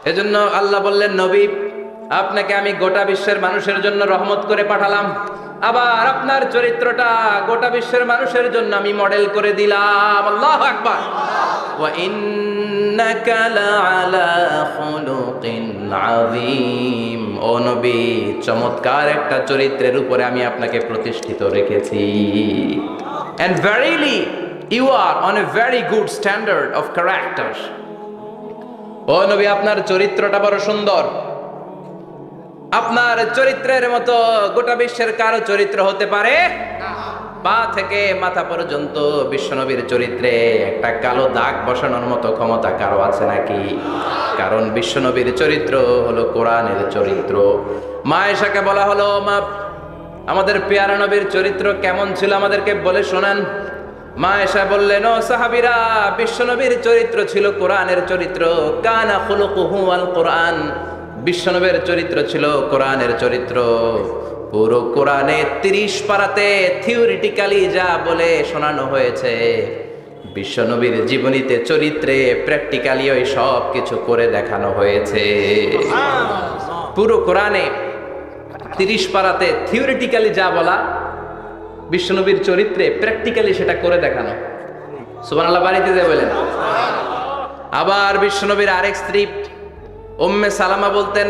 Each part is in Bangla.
এজন্য আল্লাহ বললেন, নবী আপনাকে আমি গোটা বিশ্বের মানুষের জন্য রহমত করে পাঠালাম, আবার আপনার চরিত্রটা গোটা বিশ্বের মানুষের জন্য আমি মডেল করে দিলাম। আল্লাহু আকবার। ওয়া ইন্নাকা লাআলা খুলুকিন আযীম। ও নবী, চমৎকার একটা চরিত্রের উপরে আমি আপনাকে প্রতিষ্ঠিত রেখেছি। And verily you are on a very good standard of character. ও নবী, আপনার চরিত্রটা বড় সুন্দর। আপনার চরিত্রের মতো গোটা বিশ্বের কারো চরিত্র হতে পারে না। পা থেকে মাথা পর্যন্ত বিশ্বনবীর চরিত্রে একটা কালো দাগ বসানোর মতো ক্ষমতা কারো আছে নাকি? কারণ বিশ্বনবীর চরিত্র হলো কোরআনের চরিত্র। মা আয়েশাকে বলা হলো, মা আমাদের পেয়ারা নবীর চরিত্র কেমন ছিল আমাদেরকে বলে শোনান। মা আয়েশা বললেন, ও সাহাবীরা, বিশ্বনবীর চরিত্র ছিল কোরআনের চরিত্র। কানা খুলুকুহু আল কোরআন। বিশ্বনবীর চরিত্র ছিল কোরআনের চরিত্র। পুরো কোরআনে 30 পারাতে থিওরিটিক্যালি যা বলে শোনানো হয়েছে, বিশ্বনবীর জীবনীতে চরিত্রে প্র্যাকটিক্যালি ওই সব কিছু করে দেখানো হয়েছে। পুরো কোরআনে 30 পারাতে থিওরিটিক্যালি যা বলা, বিশ্বনবীর চরিত্রে প্র্যাকটিক্যালি সেটা করে দেখানো। সুবহানাল্লাহ, বাড়িতে যে বলেন। আবার বিশ্বনবীর আরেক স্ত্রী উম্মে সালামা বলতেন,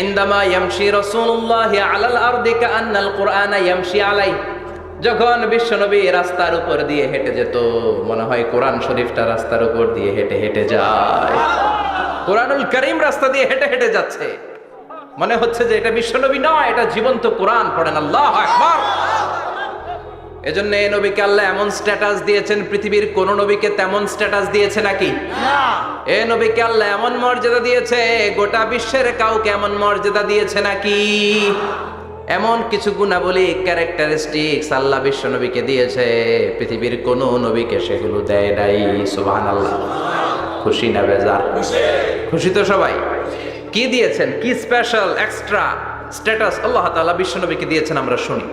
ইনদামা ইয়ামশি রাসূলুল্লাহ আলাল আরদি কাআন্নাল কুরআনা ইয়ামশি আলাই। যখন বিশ্বনবী রাস্তার উপর দিয়ে হেঁটে যেত, মনে হয় কোরআন শরীফটা রাস্তার উপর দিয়ে হেঁটে হেঁটে যায়। কোরআনুল কারীম রাস্তা দিয়ে হেঁটে হেঁটে যাচ্ছে, মনে হচ্ছে যে এটা বিশ্বনবী নয়, এটা জীবন্ত কোরআন। পড়েন আল্লাহু আকবার। এজন্য এই নবীকে আল্লাহ এমন স্ট্যাটাস দিয়েছেন, পৃথিবীর কোন নবীকে তেমন স্ট্যাটাস দিয়েছে নাকি? এই নবীকে আল্লাহ এমন মর্যাদা দিয়েছে, গোটা বিশ্বের কাউকে এমন মর্যাদা দিয়েছে নাকি? এমন কিছু গুণাবলী, ক্যারেক্টারিস্টিক্স আল্লাহ বিশ্ব নবীকে দিয়েছে, পৃথিবীর কোন নবীকে সেগুলো দেয় নাই। সুবহানাল্লাহ। খুশি না বেজার? খুশি তো সবাই। কি দিয়েছেন, কি স্পেশাল এক্সট্রা স্ট্যাটাস আল্লাহ তাআলা বিশ্ব নবীকে দিয়েছেন আমরা শুনি।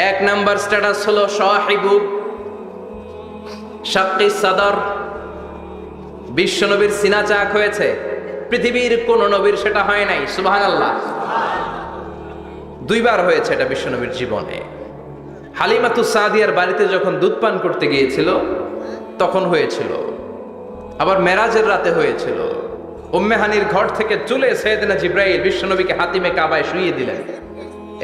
এক নাম্বার স্ট্যাটাস হলো সাহিবু শাক্কি সাদর। বিশ্বনবীর সিনা চাক হয়েছে, পৃথিবীর কোন নবীর সেটা হয় নাই। সুবহানাল্লাহ। 2 বার হয়েছে এটা বিশ্বনবীর জীবনে। হালিমাতুস সাদিয়ার বাড়িতে যখন দুধ পান করতে গিয়েছিল তখন হয়েছিল, আবার মেরাজের রাতে হয়েছিল। উম্মে হানির ঘর থেকে চলে সাইয়েদনা জিবরাইল বিশ্বনবীকে হাতিমে কাবায় শুইয়ে দিলেন।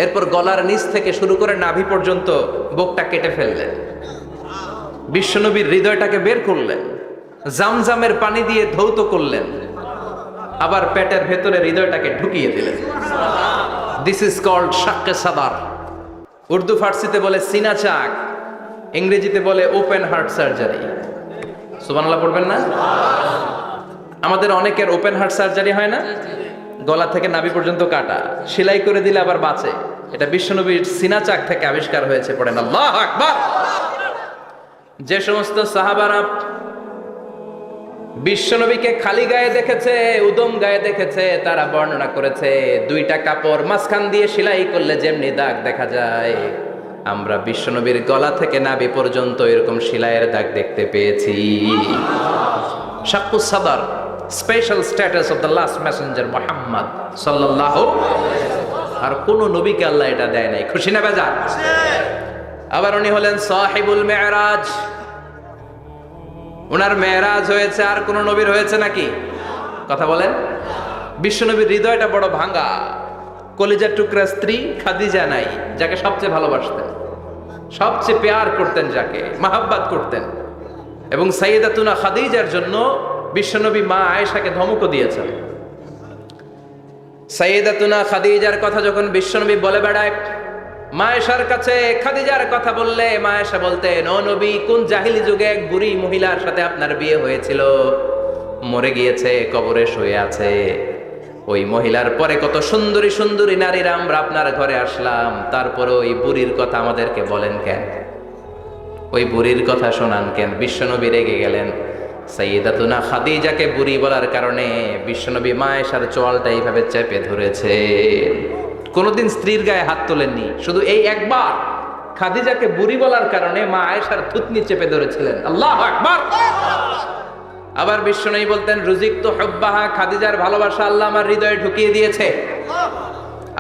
এরপর গলার নিচ থেকে শুরু করে নাভি পর্যন্ত বুকটা কেটে ফেললেন, বিশ্বনবীর হৃদয়টাকে বের করলেন, জামজামের পানি দিয়ে ধৌত করলেন, আবার পেটের ভেতরে হৃদয়টাকে ঢুকিয়ে দিলেন। দিস ইজ কল্ড শাক্কে সাদার। উর্দু ফার্সিতে বলে সিনা চাক, ইংরেজিতে বলে ওপেন হার্ট সার্জারি। সুবহানাল্লাহ পড়বেন না? আমাদের অনেকের ওপেন হার্ট সার্জারি হয় না, গলা থেকে নাভি পর্যন্ত কাটা, সেলাই করে দিলে আবার বাঁচে। এটা বিশ্বনবীর সিনা চাক থেকে আবিষ্কার হয়েছে। পড়েন আল্লাহু আকবার। যে সমস্ত সাহাবারা বিশ্বনবীকে খালি গায়ে দেখেছে, উদম গায়ে দেখেছে, তারা বর্ণনা করেছে 2টা কাপড় মাঝখান দিয়ে সেলাই করলে যেমনি দাগ দেখা যায়, আমরা বিশ্বনবীর গলা থেকে নাভি পর্যন্ত এরকম সেলাইয়ের দাগ দেখতে পেয়েছি। শাক্কুস সাদর, special status of the last Messenger Muhammad সাল্লাল্লাহু। আর কোন নবীকে আল্লাহ এটা দেয় নাই। খুশি না বেজার? আবার উনি হলেন সাহিবুল মেরাজ। ওনার মেরাজ হয়েছে, আর কোন নবীর হয়েছে নাকি? কথা বলেন। বিশ্বনবীর হৃদয়টা বড় ভাঙা, কলিজার টুকরা স্ত্রী খাদিজা নাই, যাকে সবচেয়ে ভালোবাসতেন, সবচেয়ে প্যার করতেন, যাকে মাহাব্বাত করতেন। এবং সাইয়েদাতুনা খাদিজার জন্য বিশ্বনবী মা আয়েশাকে ধমকও দিয়েছেন। সাইয়েদাতুনা খাদিজার কথা যখন বিশ্বনবী বলে বেড়ায় মা আয়েশার কাছে, খাদিজার কথা বললে মা আয়েশা বলতেন, ও নবী, কোন জাহিলি যুগে এক বুড়ি মহিলার সাথে আপনার বিয়ে হয়েছিল, মরে গিয়েছে, কবরে শুয়ে আছে। ওই মহিলার পরে কত সুন্দরী সুন্দরী নারীরা আমরা আপনার ঘরে আসলাম, তারপরে ওই বুড়ির কথা আমাদেরকে বলেন কেন? ওই বুড়ির কথা শোনান কেন? বিশ্বনবী রেগে গেলেন। সাইয়েদাতুনা খাদিজাকে বুড়ি বলার কারণে বিশ্বনবী মা আয়েশার চোয়ালটা এইভাবে চেপে ধরেছে। কোনোদিন স্ত্রীর গায়ে হাত তোলেননি, শুধু এই একবার খাদিজাকে বুড়ি বলার কারণে মা আয়েশার থুতনি চেপে ধরেছিলেন। আল্লাহু আকবার। আবার বিশ্বনবী বলতেন রুজিকতু হুব্বাহা, খাদিজার ভালোবাসা আল্লাহ আমার হৃদয়ে ঢুকিয়ে দিয়েছে।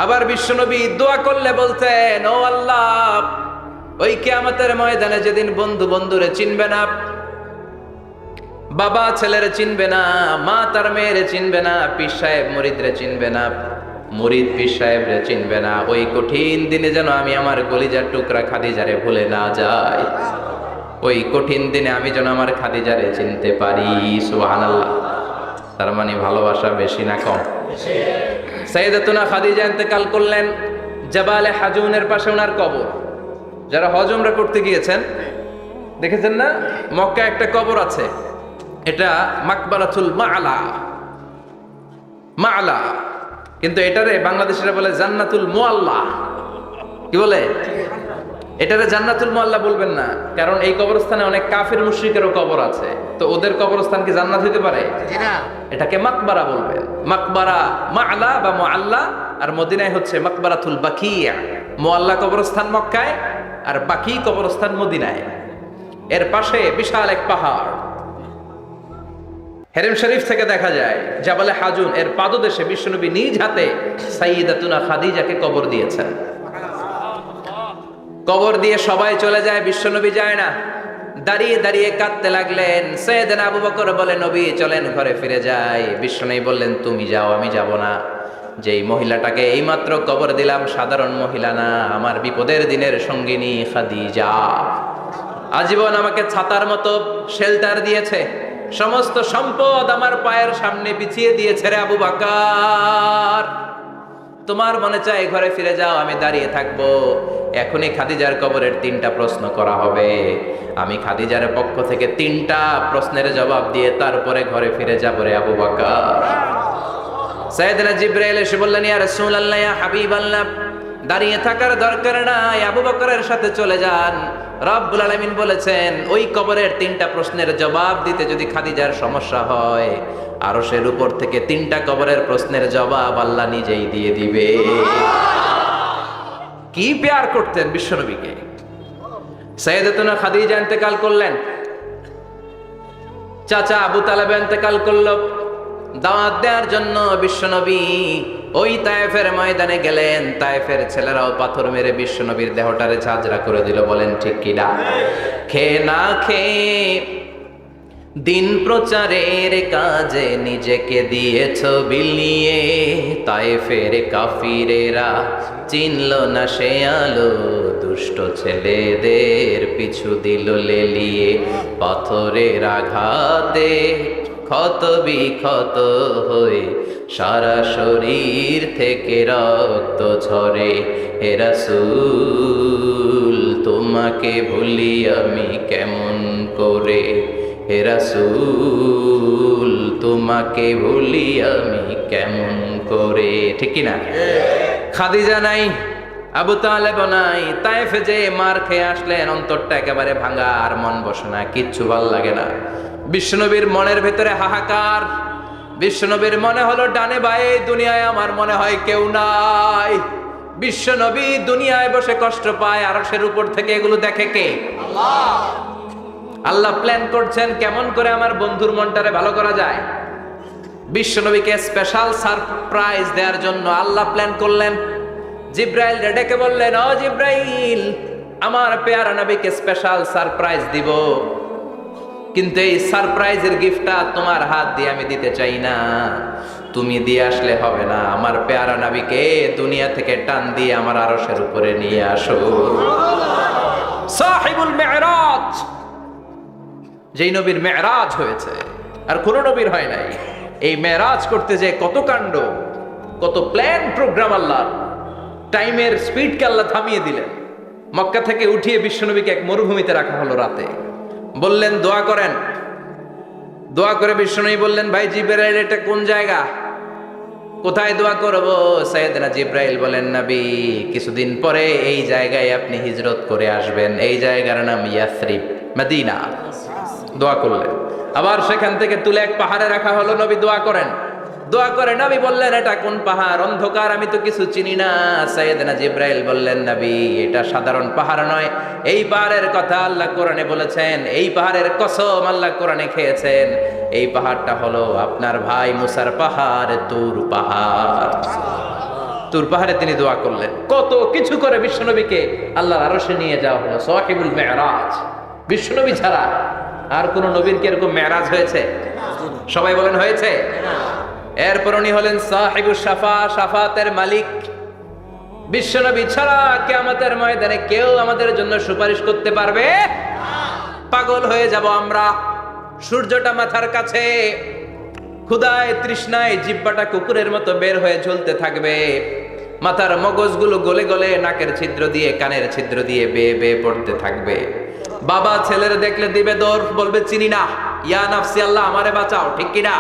আবার বিশ্বনবী দোয়া করলে বলতেন, ও আল্লাহ, ওই কিয়ামতের ময়দানে যেদিন বন্ধু বন্ধুরে চিনবে না, বাবা ছেলেরে চিনবে না, মা তার মেয়েরে চিনবে না, পীর সাহেব মুরিদরে চিনবে না, মুরিদ পীর সাহেবরে চিনবে না, ওই কঠিন দিনে যেন আমি আমার কলিজার টুকরা খাদিজারে ভুলে না যাই। ওই কঠিন দিনে আমি যেন আমার খাদিজারে চিনতে পারি। সুবহানাল্লাহ। তার মানে ভালোবাসা বেশি না কম? সাইয়েদাতুনা খাদিজা ইন্তেকাল করলেন, জাবালে হাজুনের পাশে ওনার কবর। যারা হজ উমরা করতে গিয়েছেন দেখেছেন না, মক্কা একটা কবর আছে, এটা মাকবারাতুল মা'লা। মা'লা, কিন্তু এটারে বাংলাদেশিরা বলে জান্নাতুল মুআল্লা। কি বলে? এটারে জান্নাতুল মুআল্লা বলবেন না, কারণ এই কবরস্থানে অনেক কাফির মুশরিকেরও কবর আছে, তো ওদের কবরস্থান কি জান্নাত হতে পারে? এটাকে মাকবারা বলবেন। মাকবারা মা'লা বা মুআল্লা, আর মদিনায় হচ্ছে মাকবারাতুল বাকিয়া। মুআল্লা কবরস্থান মক্কায়, আর বাকি কবরস্থান মদিনায়। এর পাশে বিশাল এক পাহাড়, হেরেম শরীফ থেকে দেখা যায় জাবালে হাজুন, এর পাদদেশে বিশ্বনবী নিজ হাতে সাইয়্যিদাতুনা খাদিজাকে কবর দিয়েছেন। কবর দিয়ে সবাই চলে যায়, বিশ্বনবী যায় না। দাঁড়িয়ে দাঁড়িয়ে কাঁদতে লাগলেন। সাইয়েদনা আবু বকর বলে, নবী চলেন ঘরে ফিরে যাই। বিশ্বনবী বললেন, তুমি যাও, আমি যাব না। যেই মহিলাটাকে এইমাত্র কবর দিলাম সাধারণ মহিলা না, আমার বিপদের দিনের সঙ্গিনী খাদিজা। আজীবন আমাকে ছাতার মতো শেল্টার দিয়েছে, সমস্ত সম্পদ আমার পায়ের সামনে বিছিয়ে দিয়েছে রে আবু বকর। তোমার মনে চায় ঘরে ফিরে যাও, আমি দাঁড়িয়ে থাকবো। এখনই খাদিজার কবরের 3টা প্রশ্ন করা হবে। আমি খাদিজার পক্ষ থেকে 3টা প্রশ্নের জবাব দিয়ে তারপরে ঘরে ফিরে যাবো রে আবু বকর। সাইয়েদনা জিবরাইল এসে বললেন, ইয়া রাসূলুল্লাহ, ইয়া হাবিবাল্লাহ, দাঁড়িয়ে থাকার দরকার নাই, আবু বকরের সাথে চলে যান। রব্বুল আলামিন বলেছেন, ওই কবরের 3টা প্রশ্নের জবাব দিতে যদি খাদিজার সমস্যা হয়, আরশের উপর থেকে 3টা কবরের প্রশ্নের জবাব আল্লাহ নিজেই দিয়ে দিবে। কি প্যার করতেন বিশ্বনবীকে। সাইয়েদাতুনা খাদিজা ইন্তেকাল করলেন, চাচা আবু তালেব ইন্তেকাল করল। দাওয়াত দেওয়ার জন্য বিশ্বনবী ওই তায়েফের ময়দানে গেলেন। তায়েফের ছেলেরাও পাথর মেরে বিশ্বনবীর দেহটারে ঝাঁঝরা করে দিল। বলেন ঠিক কিনা? খেয়ে না খেয়ে দিন প্রচারের কাজে নিজেকে দিয়েছ বিলিয়ে, তায়েফের কাফিরেরা চিনল না সে আলো, দুষ্ট ছেলেদের পিছু দিল লেলিয়ে, পাথরের আঘাতে ক্ষত বিক্ষত হয়ে সারা শরীর থেকে রক্ত ঝরে। হে রাসূল, তোমাকে ভুলি আমি কেমন করে, হে রাসূল, তোমাকে ভুলি আমি কেমন করে। ঠিক কিনা? খাদিজা নাই, আবু তালেব নাই, তায়েফে যে মার খেয়ে আসলেন, অন্তরটা একেবারে ভাঙা, আর মন বসে না, কিচ্ছু ভাল লাগে না। বিশ্বনবীর মনের ভেতরে হাহাকার। বিশ্বনবীর মনে হলো, ডানে বায়ে দুনিয়ায় আমার মনে হয় কেউ নাই। বিশ্বনবী দুনিয়ায় বসে কষ্ট পায়, আরশের উপর থেকে এগুলো দেখে কে? আল্লাহ। আল্লাহ প্ল্যান করছেন কেমন করে আমার বন্ধুর মনটারে ভালো করা যায়। বিশ্বনবীকে স্পেশাল সারপ্রাইজ দেওয়ার জন্য আল্লাহ প্ল্যান করলেন। জিব্রাইল ডেকে বললেন, ও জিব্রাইল, আমার পেয়ারা নবীকে স্পেশাল সারপ্রাইজ দিব, কিন্তু এই সারপ্রাইজের গিফটটা তোমার হাত দিয়ে আমি দিতে চাই না, তুমি দিয়ে আসলে হবে না। আমার পেয়ারা নবীকে দুনিয়া থেকে টান দিয়ে আমার আরশের উপরে নিয়ে আসো। সাহিবুল মেরাজ, যেই নবীর মেরাজ হয়েছে আর কোন নবীর হয় নাই। এই মেরাজ করতে যে কত কাণ্ড, কত প্ল্যান প্রোগ্রাম। আল্লাহ টাইমের স্পিডকে আল্লাহ থামিয়ে দিলেন। মক্কা থেকে উঠিয়ে বিশ্বনবীকে এক মরুভূমিতে রাখা হলো রাতে। বললেন দোয়া করেন। দোয়া করে বিশ্বনবী বললেন, ভাই জিবরাইল, এটা কোন জায়গা, কোথায় দোয়া করব? সাইয়েদনা জিবরাইল বলেন, নবী, কিছুদিন পরে এই জায়গায় আপনি হিজরত করে আসবেন, এই জায়গার নাম ইয়াসরিব, মদিনা। দোয়া করলেন। আবার সেখান থেকে তুলে এক পাহাড়ে রাখা হলো, নবী দোয়া করেন। দোয়া করে নবী বললেন, এটা কোন পাহাড়? অন্ধকার, আমি তো কিছু চিনি না। সাইয়েদনা জিব্রাইল বললেন, নবী এটা সাধারণ পাহাড় নয়, এই পাহাড়ের কথা আল্লাহ কোরআনে বলেছেন, এই পাহাড়ের কসম আল্লাহ কোরআনে খেয়েছেন। এই পাহাড়টা হলো আপনার ভাই মুসার পাহাড়, তুর পাহাড়। তুর পাহাড়ে তিনি দোয়া করলেন। কত কিছু করে বিশ্বনবীকে আল্লাহর আরশে নিয়ে যাওয়া হলো, সাহিবুল মেরাজ। বিশ্বনবী ছাড়া আর কোন নবীর কি এরকম মেরাজ হয়েছে? সবাই বলেন হয়েছে। এরপর উনি হলেন সাহিবুস শাফা, শাফাতের মালিক। বিশ্বনবী ছাড়া কিয়ামতের ময়দানে কেউ আমাদের জন্য সুপারিশ করতে পারবে? পাগল হয়ে যাব আমরা। সূর্যটা মাথার কাছে, ক্ষুধায় তৃষ্ণায় জিহ্বাটা কুকুরের মতো বের হয়ে ঝুলতে থাকবে, মাথার মগজগুলো গলে গলে নাকের ছিদ্র দিয়ে কানের ছিদ্র দিয়ে বেয়ে বেয়ে পড়তে থাকবে। বাবা ছেলের দেখলে দিবে দৌড়, বলবে চিনি না, ইয়া নাফসি আল্লাহ আমারে বাঁচাও, ঠিক কিনা?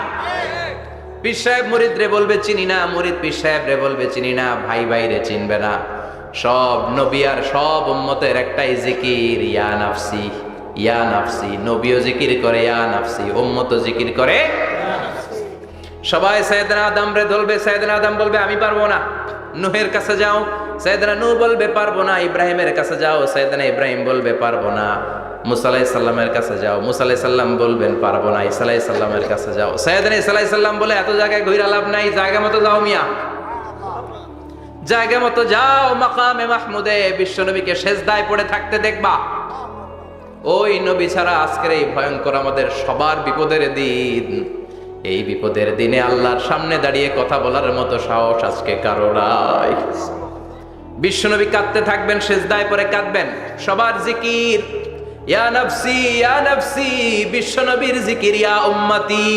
পীর সাহেব মুরিদ রে বলবে চিনি না, মুরিদ পীর সাহেব রে বলবে চিনি না, ভাই ভাই রে চিনবে না। সব নবী আর সব উম্মতের একটাই জিকির, ইয়া নাফসি ইয়া নাফসি। নবীও জিকির করে ইয়া নাফসি, উম্মতও জিকির করে। সবাই সাইয়েদনা আদম রে ধরবে, সাইয়েদনা আদম বলবে আমি পারবো না। নূহের কাছে যাও, সাইয়েদনা নূহ বলবে পারবো না। ইব্রাহিমের কাছে যাও, সাইয়েদনা ইব্রাহিম বলবে পারবো না। মুসা আলাইহিস সালামের কাছে যাও, মুসা আলাইহিস সালাম বলবেন পারবো না। ঈসা আলাইহিস সালামের কাছে যাও, সাইয়েদনা ঈসা আলাইহিস সালাম বলে এত জায়গায় ঘুরে লাভ নাই, জায়গা মতো যাও মিয়া, জায়গা মতো যাও। মাকামে মাহমুদে বিশ্বনবীকে সেজদায় পড়ে থাকতে দেখবা। ওই নবী ছাড়া আজকের এই ভয়ঙ্কর আমাদের সবার বিপদের দিন, এই বিপদের দিনে আল্লাহর সামনে দাঁড়িয়ে কথা বলার মতো সাহস আজকে কারো নাই। বিশ্বনবী কাঁদতে থাকবেন, সেজদায় পড়ে কাঁদবেন। সবার জিকির ইয়া নাফসি ইয়া নাফসি, বিশ্বনবীর জিকির ইয়া উম্মতি।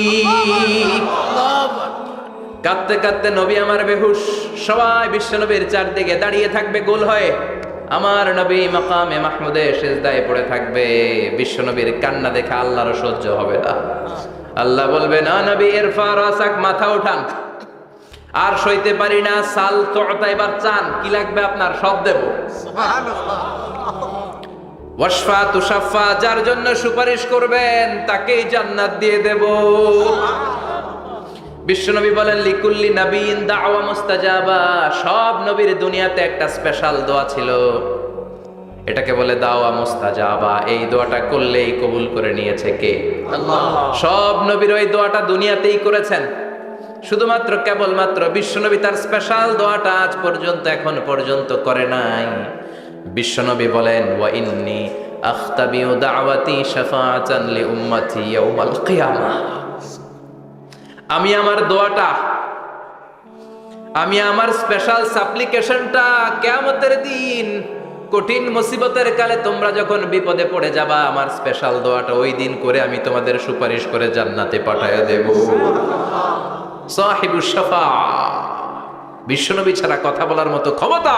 কাঁদতে কাঁদতে নবী আমার বেহুশ, সবাই বিশ্বনবীর চারদিকে দাঁড়িয়ে থাকবে গোল হয়ে। আমার নবী মাকামে মাহমুদে সেজদায় পড়ে থাকবে। বিশ্বনবীর কান্না দেখে আল্লাহর সহ্য হবে না। আল্লাহ বলবে না নবী ইরফা রাসাক, মাথা উঠান, আর সইতে পারি না। সাল তোতা, এবার চান, কি লাগবে আপনার সব দেব। সুবহানাল্লাহ। ওয়াশফা তুশাফা, যার জন্য সুপারিশ করবেন তাকেই জান্নাত দিয়ে দেব। বিশ্বনবী বলেন লিকুল্লি নবীন দাওয়া মুস্তাজাবা, সব নবীর দুনিয়াতে একটা স্পেশাল দোয়া ছিল, এটাকে বলে দাওয়া মুস্তাজাবা। এই দোয়াটা করলেই কবুল করে নিয়েছে কে? আল্লাহ। সব নবীর ওই দোয়াটা দুনিয়াতেই করেছেন, শুধুমাত্র কেবলমাত্র বিশ্বনবী তার স্পেশাল দোয়াটা আজ পর্যন্ত এখন পর্যন্ত করে নাই। বিশ্বনবী বলেন ওয়া ইন্নী আখতাবিউ দাওয়াতি শাফাআতান লি উম্মতি ইয়াউমাল কিয়ামাহ, আমি আমার দোয়াটা, আমি আমার স্পেশাল সাপ্লিকেশনটা কিয়ামতের দিন কঠিন মুসিবতের কালে তোমরা যখন বিপদে পড়ে যাবা, আমার স্পেশাল দোয়াটা ওই দিন করে আমি তোমাদের সুপারিশ করে জান্নাতে পাঠায়া দেব। সাহিবুস শাফা, বিশ্বনবী ছাড়া কথা বলার মতো ক্ষমতা,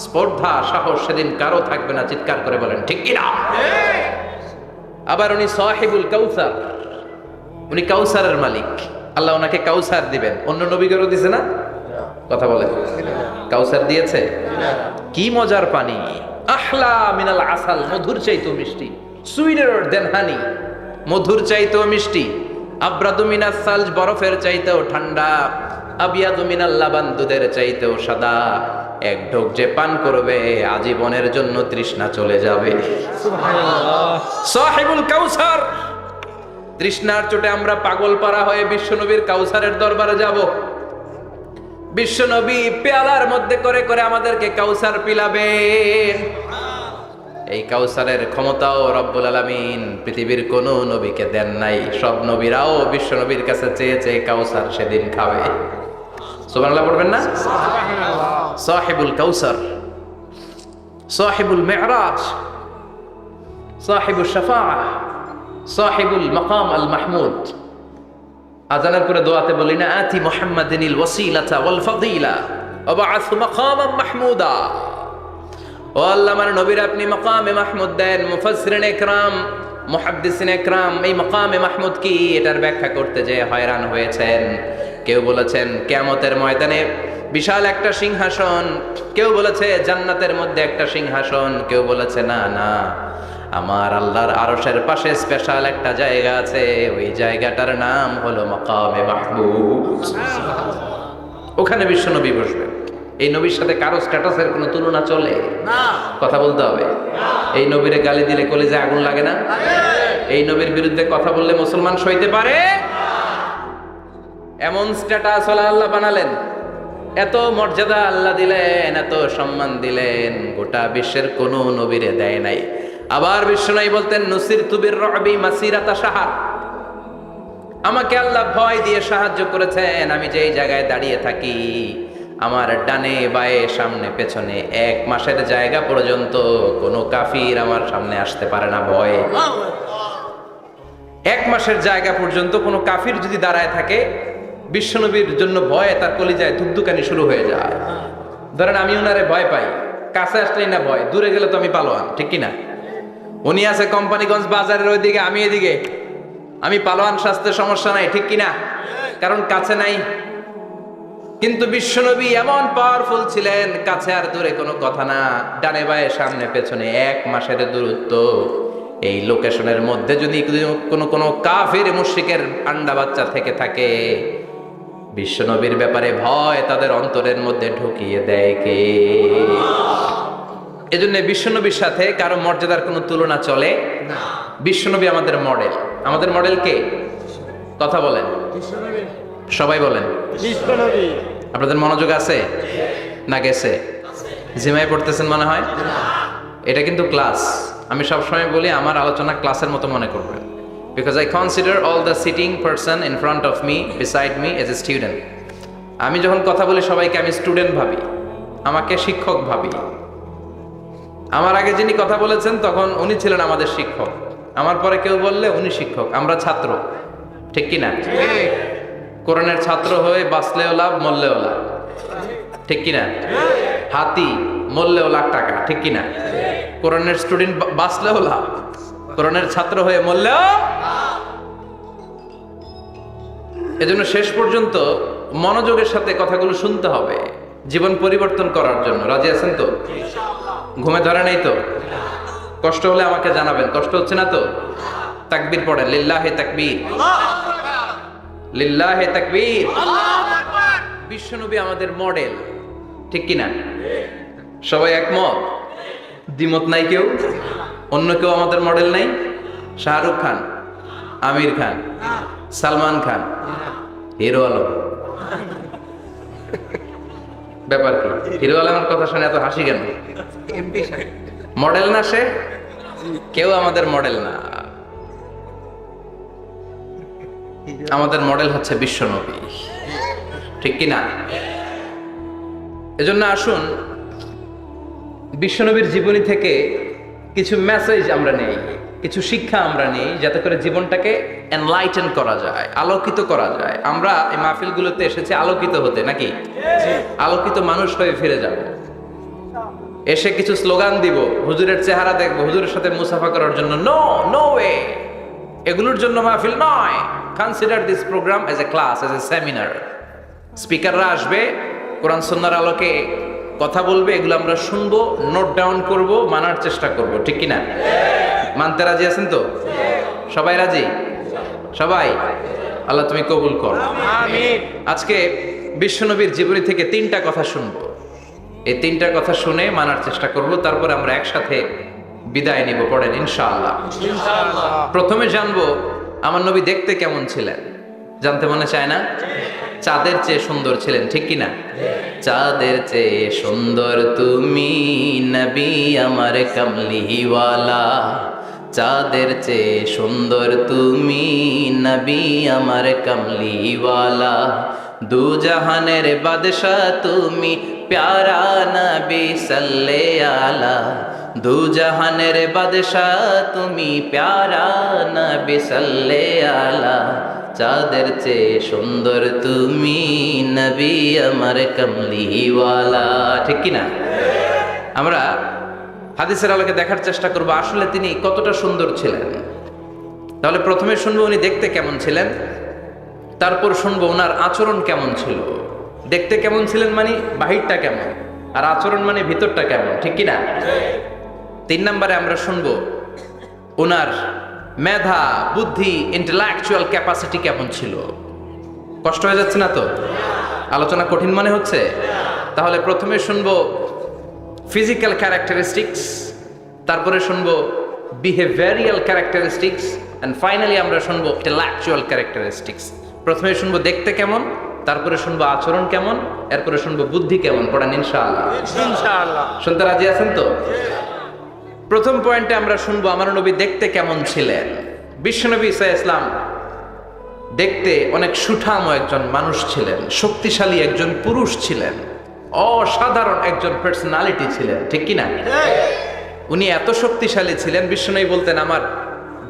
স্পর্ধা, সাহস সেদিন কারো থাকবে না। চিৎকার করে বলেন ঠিক কিনা? আবার উনি সাহিবুল কাউসার, উনি কাউসারের মালিক। আল্লাহ ওনাকে কাউসার দিবেন। অন্য নবীদেরও দিছে না? কথা বলেন, কাউসার দিয়েছে। কি মজার পানি, আহলা মিনাল আসাল, মধুর চাইতেও মিষ্টি। সুইটার দেন হানি, মধুর চাইতেও মিষ্টি। আব্রাদু মিনাস সালজ, বরফের চাইতেও ঠান্ডা। আবিয়াদু মিনাল লাবান, দুধের চাইতেও সাদা। এক ঢোক যে পান করবে আজীবনের জন্য তৃষ্ণা চলে যাবে। সুবহানাল্লাহ। সাহিবুল কাউসার, তৃষ্ণার চোটে আমরা পাগল পারা হয়ে বিশ্বনবীর কাউসারের দরবারে যাব। বিশ্বনবী পেয়ালার মধ্যে করে করে আমাদেরকে কাউসার পিলাবেন। এই কাউসারের ক্ষমতাও রব্বুল আলামিন পৃথিবীর কোন নবীকে দেন নাই। সব নবীরাও বিশ্বনবীর কাছে চেয়ে চেয়ে কাউসার সেদিন খাবে। সুবহানাল্লাহ পড়বেন না? সাহিবুল কাউসার, সাহিবুল মিরাজ, সাহিবুস শাফাআহ, সাহিবুল মাকাম আল মাহমুদ। আজানের পরে দোয়াতে বলি না, আতি মুহাম্মাদিনিল ওয়াসিলাতা ওয়াল ফাদিলা ওয়া বাআসু মাকামান মাহমুদা। ও আল্লাহ, আমার নবীর আপনি মাকামে মাহমুদ দেন। মুফাসসিরিন ইকরাম, মুহাদ্দিসিন ইকরাম এই মাকামে মাহমুদ কি এটার ব্যাখ্যা করতে যে হয়রান হয়েছেন। কেউ বলেছেন কিয়ামতের ময়দানে বিশাল একটা সিংহাসন, কেউ বলেছে জান্নাতের মধ্যে একটা সিংহাসন, কেউ বলেছে না না আমার আল্লাহর আরশের পাশে স্পেশাল একটা জায়গা আছে, ওই জায়গাটার নাম হলো মাকামে মাহমুদ। ওখানে বিশ্বনবী বসবেন। এই নবীর সাথে কারো স্ট্যাটাসের কোনো তুলনা চলে না, কথা বলতে হবে। এই নবীরে গালি দিলে কলিজায় আগুন লাগে না? এই নবীর বিরুদ্ধে কথা বললে মুসলমান সইতে পারে? এমন স্ট্যাটাস আল্লাহ বানালেন, এত মর্যাদা আল্লাহ দিলেন, এত সম্মান দিলেন, গোটা বিশ্বের কোনো নবীরে দেয় নাই। আবার বিশ্বনবী বলতেন, নুসিরতু বির-রু'বি মাসিরাতা শাহর, আমাকে আল্লাহ ভয় দিয়ে সাহায্য করেছেন। আমি যেই জায়গায় দাঁড়িয়ে থাকি, আমার ডানে বায়ে সামনে পেছনে 1 মাসের জায়গা পর্যন্ত কোনো কাফির আমার সামনে আসতে পারে না ভয়ে। 1 মাসের জায়গা পর্যন্ত কোনো কাফির যদি দাঁড়ায় থাকে, বিশ্বনবীর জন্য ভয়ে তার কলিজায় ধুকধুকানি শুরু হয়ে যায়। ধরেন আমি উনারে ভয় পাই, কাছে আসলেই না ভয়, দূরে গেলে তো আমি পালোয়ান, ঠিক কিনা? উনি আছে কোম্পানিগঞ্জ বাজারের ওইদিকে, আমি এদিকে, আমি পালোয়ান, স্বাস্থ্যে সমস্যা নাই, ঠিক কিনা? কারণ কাছে নাই। কিন্তু বিশ্বনবী এমন পাওয়ারফুল ছিলেন, কাছে আর দূরে কোনো কথা না, ডানে বায়ে সামনে পেছনে 1 মাসের দূরত্ব। এই লোকেশনের মধ্যে যদি কোনো কাফির মুশরিকের আন্ডা বাচ্চা থেকে থাকে, বিশ্বনবীর ব্যাপারে ভয় তাদের অন্তরের মধ্যে ঢুকিয়ে দেয় কে? এজন্য বিশ্বনবীর সাথে কারো মর্যাদার কোনো তুলনা চলে না। বিশ্বনবী আমাদের মডেল। আমাদের মডেল কে? কথা বলেন, সবাই বলেন। আপনাদের মনোযোগ আছে না গেছে? জিমায় পড়তেছেন মনে হয়। এটা কিন্তু ক্লাস। আমি সবসময় বলি আমার আলোচনা ক্লাসের মতো মনে করবেন, because I consider all the sitting person in front of me, beside me as a student. আমি যখন কথা বলি সবাইকে আমি স্টুডেন্ট ভাবি, আমাকে শিক্ষক ভাবি। আমার আগে যিনি কথা বলেছেন তখন উনি ছিলেন আমাদের শিক্ষক, আমার পরে কেউ বললে উনি শিক্ষক, আমরা ছাত্র, ঠিক কি না? কোরআনের ছাত্র হয়ে বাঁচলেও লাভ, মরলেও লাভ, ঠিক কি না? হাতি মরলেও লাখ টাকা, ঠিক কি না? কোরআনের স্টুডেন্ট বাঁচলেও লাভ, কোরআনের ছাত্র হয়ে মরলেও। এজন্য শেষ পর্যন্ত মনোযোগের সাথে কথাগুলো শুনতে হবে জীবন পরিবর্তন করার জন্য। রাজি আছেন তো? ঘুমে ধরে নেই তো? কষ্ট হলে আমাকে জানাবেন। কষ্ট হচ্ছে না তো? তাকবীর পড়েন, লিল্লাহে তাকবীর, লিল্লাহে তাকবীর। বিশ্বনবী আমাদের মডেল, ঠিক কি না? সবাই একমত? দ্বিমত নাই কেউ? অন্য কেউ আমাদের মডেল নাই? শাহরুখ খান, আমির খান, সালমান খান, হিরো আলম। ব্যাপার কি? হিরো আলমের কথা শুনে এত হাসি কেন? মডেল না সে? কেউ আমাদের মডেল না। আমাদের মডেল হচ্ছে বিশ্বনবী, ঠিক কি না? এজন্য আসুন বিশ্বনবীর জীবনী থেকে কিছু মেসেজ আমরা নেই, কিছু শিক্ষা আমরা নেই, যাতে করে জীবনটাকে এনলাইটেন করা যায়, আলোকিত করা যায়। আমরা এই মাহফিলগুলোতে এসেছি আলোকিত হতে, নাকি? আলোকিত মানুষ হয়ে ফিরে যাব। এসে কিছু স্লোগান দিব, হুজুরের চেহারা দেখবো, হুজুরের সাথে মুসাফা করার জন্য, নো নো ওয়ে। এগুলোর জন্য মাহফিল নয়। Consider this program as a class, as a seminar. স্পিকাররা আসবে, কোরআন সুন্নাহর আলোকে কথা বলবে, এগুলো আমরা শুনবো, নোট ডাউন করব, মানার চেষ্টা করব, ঠিক কি না? মানতে রাজি আছেন তো? সবাই রাজি? সবাই? আল্লাহ তুমি কবুল কর, আমিন। আজকে বিশ্বনবীর জীবনী থেকে 3টা কথা শুনবো। এই 3টা কথা শুনে মানার চেষ্টা করব, তারপর আমরা একসাথে বিদায় নিব। পড়েন ইনশাআল্লাহ। প্রথমে জানবো আমার নবী দেখতে কেমন ছিলেন। জানতে মনে চায় না? চাঁদের চেয়ে সুন্দর ছিলেন, ঠিক কি না? চাঁদের চেয়ে সুন্দর তুমি নবী আমার কামলিওয়ালা, চাঁদের চেয়ে সুন্দর তুমি নবী আমার কামলিওয়ালা, দু জাহানের বাদশা তুমি প্যারা নবী সাল্লে আলা, দু জাহানের বাদশা তুমি প্যারা নবী সাল্লে আলা, চাঁদের চেয়ে সুন্দর তুমি নবী আমার কামলিওয়ালা, ঠিক কি না? আমরা হাদিসের আলোকে দেখার চেষ্টা করব আসলে তিনি কতটা সুন্দর ছিলেন। তাহলে প্রথমে শুনবো উনি দেখতে কেমন ছিলেন, তারপর শুনবো ওনার আচরণ কেমন ছিল। দেখতে কেমন ছিলেন মানে বাহিরটা কেমন, আর আচরণ মানে ভিতরটা কেমন, ঠিক কি না? 3 নম্বরে আমরা শুনবো ওনার মেধা, বুদ্ধি, ইন্টেলেকচুয়াল ক্যাপাসিটি কেমন ছিল? কষ্ট হয়ে যাচ্ছে না তো? আলোচনা কঠিন মনে হচ্ছে? তাহলে প্রথমে শুনবো ফিজিক্যাল ক্যারেক্টারিস্টিক্স, তারপরে শুনবো বিহেভিয়ারিয়াল ক্যারেক্টারিস্টিক্স, এন্ড ফাইনালি আমরা শুনবো ইন্টেলেকচুয়াল ক্যারেক্টারিস্টিক্স। প্রথমে শুনবো দেখতে কেমন, তারপরে শুনবো আচরণ কেমন, এরপরে শুনবো বুদ্ধি কেমন। পড়েন ইনশাআল্লাহ। ইনশাআল্লাহ। শুনতে রাজি আছেন তো? প্রথম পয়েন্টে আমরা শুনবো আমার নবী দেখতে কেমন ছিলেন। বিশ্বনবী ঈসা ইসলাম দেখতে অনেক সুঠাম একজন মানুষ ছিলেন, শক্তিশালী একজন পুরুষ ছিলেন, অসাধারণ একজন পার্সোনালিটি ছিলেন, ঠিক কিনা? উনি এত শক্তিশালী ছিলেন, বিশ্বনবী বলতেন আমার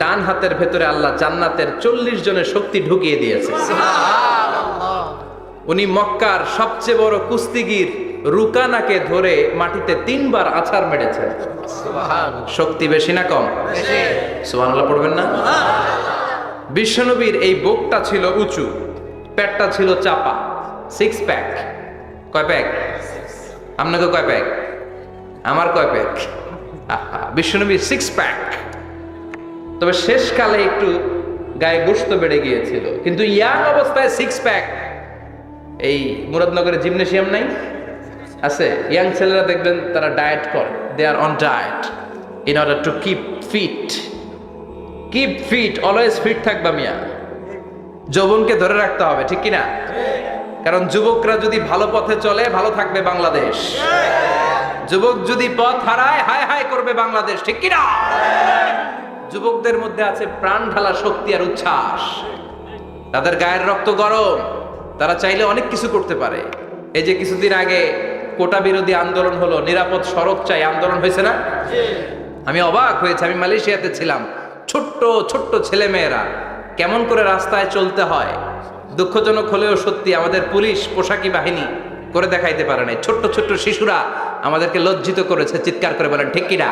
ডান হাতের ভেতরে আল্লাহ জান্নাতের 40 জনের শক্তি ঢুকিয়ে দিয়েছে। উনি মক্কার সবচেয়ে বড় কুস্তিগির রুকানাকে ধরে মাটিতে 3 বার আছাড় মেরেছেন। শক্তি বেশি না কম? সুবহানাল্লাহ পড়বেন না? বিশ্বনবীর এই বুকটা ছিল উঁচু, পেটটা ছিল চাপা, 6 প্যাক। কয় প্যাক? আপনাকে কয় প্যাক? আমার কয় প্যাক? বিশ্বনবীর 6 প্যাক। তবে শেষকালে একটু গায়ে গোশত বেড়ে গিয়েছিল, কিন্তু ইয়াং অবস্থায় 6 প্যাক। এই মুরাদনগরে জিমনেশিয়াম নাই? আছে। ইয়াং ছেলেরা দেখবেন তারা ডায়েট করে, they are on diet in order to keep fit. Keep fit, always fit থাকবা মিয়া। যৌবনকে ধরে রাখতে হবে, ঠিক কিনা? কারণ যুবকরা যদি ভালো পথে চলে, ভালো থাকবে বাংলাদেশ। যুবক যদি পথ হারায়, হায় হায় করবে বাংলাদেশ, ঠিক কিনা? যুবকদের মধ্যে আছে প্রাণ ঢালা শক্তি আর উচ্ছ্বাস, তাদের গায়ের রক্ত গরম, তারা চাইলে অনেক কিছু করতে পারে। এই যে কিছুদিন আগে কোটা বিরোধী আন্দোলন হলো, নিরাপদ সড়ক চাই আন্দোলন হয়েছে না? আমি অবাক হয়েছে, আমি মালয়েশিয়াতে ছিলাম, ছোট্ট ছোট্ট ছেলে মেয়েরা কেমন করে রাস্তায় চলতে হয়, দুঃখজনক হলেও সত্যি আমাদের পুলিশ পোশাকি বাহিনী করে দেখাইতে পারে নাই। ছোট্ট ছোট্ট শিশুরা আমাদেরকে লজ্জিত করেছে, চিৎকার করে বলেন ঠিক কিনা?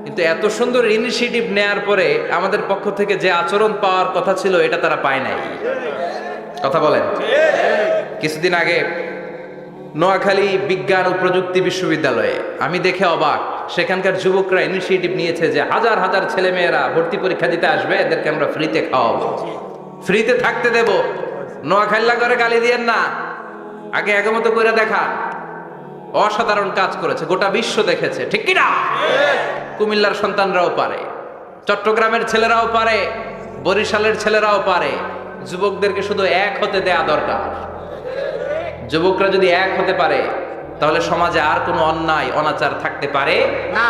কিন্তু এত সুন্দর ইনিশিয়েটিভ নেয়ার পরে আমাদের পক্ষ থেকে যে আচরণ পাওয়ার কথা ছিল, এটা তারা পায় নাই। কথা বলেন। কিছুদিন আগে নোয়াখালী বিজ্ঞান ও প্রযুক্তি বিশ্ববিদ্যালয়ে আমি দেখে অবাক, সেখানকার যুবকরা ইনিশিয়েটিভ নিয়েছে যে হাজার হাজার ছেলে মেয়েরা ভর্তি পরীক্ষা দিতে আসবে, এদেরকে আমরা ফ্রিতে খাওয়াবো, ফ্রিতে থাকতে দেব। নোয়াখালী করে গালি দিয়েন না, আগে একমত করে দেখা। অসাধারণ কাজ করেছে, গোটা বিশ্ব দেখেছে, ঠিক কিনা? কুমিল্লার সন্তানরাও পারে, চট্টগ্রামের ছেলেরাও পারে, বরিশালের ছেলেরাও পারে। যুবকদেরকে শুধু এক হতে দেয়া দরকার। যুবকরা যদি এক হতে পারে, তাহলে সমাজে আর কোনো অন্যায় অনাচার থাকতে পারে না।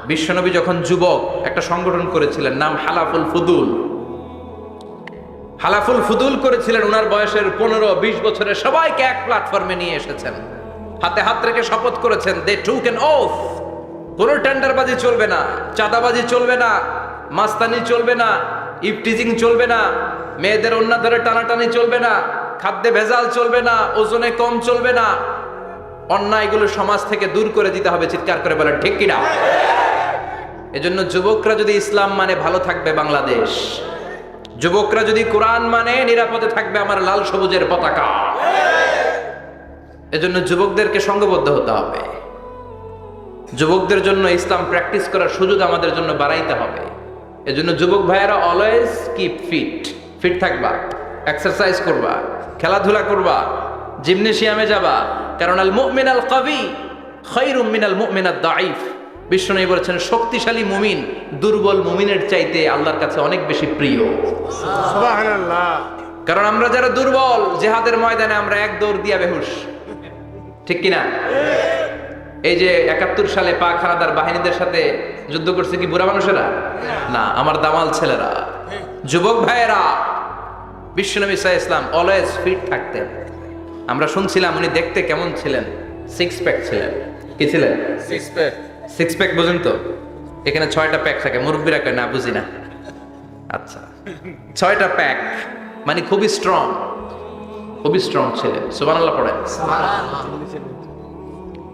বিশ্বনবী যখন যুবক একটা সংগঠন করেছিলেন, নাম হালাফুল ফুদুল। হালাফুল ফুদুল করেছিলেন, ওনার বয়সের 15-20 বছরের সবাইকে এক প্ল্যাটফর্মে নিয়ে এসেছেন, হাতে হাত রেখে শপথ করেছেন, দে টুক অ্যান ওথ, কোনো টেন্ডারবাজি চলবে না, চাঁদাবাজি চলবে না, মাস্তানি চলবে না, ইফটিজিং চলবে না, মেয়েদের ওন্না ধরে টানাটানি চলবে না, খাদ্যে ভেজাল চলবে না, ওজনে কম চলবে না, অন্যায়গুলো সমাজ থেকে দূর করে দিতে হবে। চিৎকার করে বলেন ঠিক কিনা? এজন্য যুবকরা যদি ইসলাম মানে, ভালো থাকবে বাংলাদেশ। যুবকরা যদি কোরআন মানে, নিরাপদে থাকবে আমার লাল সবুজের পতাকা। এজন্য যুবকদেরকে সংঘবদ্ধ হতে হবে। যুবকদের জন্য ইসলাম প্র্যাকটিস করার সুযোগ আমাদের জন্য বাড়াইতে হবে। এজন্য যুবক ভাইয়েরা অলওয়েজ কিপ ফিট, ফিট থাকবা, এক্সারসাইজ করবা, খেলাধুলা করবা, জিমনেশিয়ামে যাবা। কারণ আল মুমিন আল কবি খায়রুম মিনাল মুমিন আদ দাঈফ। বিশ্বনবী বলেছেন, শক্তিশালী মুমিন দুর্বল মুমিনের চাইতে আল্লাহর কাছে অনেক বেশি প্রিয়। সুবহানাল্লাহ। কারণ আমরা যারা দুর্বল, জিহাদের ময়দানে আমরা এক দৌড় দিয়া বেহুশ, ঠিক কিনা? এই যে 71 সালে পাক হানাদার বাহিনীদের সাথে যুদ্ধ করছে কি বুড়া মানুষেরা? না, আমার দামাল ছেলেরা, যুবক ভাইয়েরা। বিশ্বনবী সাল্লাল্লাহু আলাইহি ওয়াসাল্লাম অলওয়েজ ফিট থাকতেন। আমরা শুনছিলাম উনি দেখতে কেমন ছিলেন? 6 প্যাক ছিলেন। কি ছিলেন? 6 প্যাক। 6 প্যাক বুঝেন তো? এখানে 6টা প্যাক থাকে, মুরব্বীরা কয় না, বুঝি না। আচ্ছা, 6টা প্যাক মানে খুবই স্ট্রং, খুবই স্ট্রং ছিলেন। সুবহানাল্লাহ পড়েন।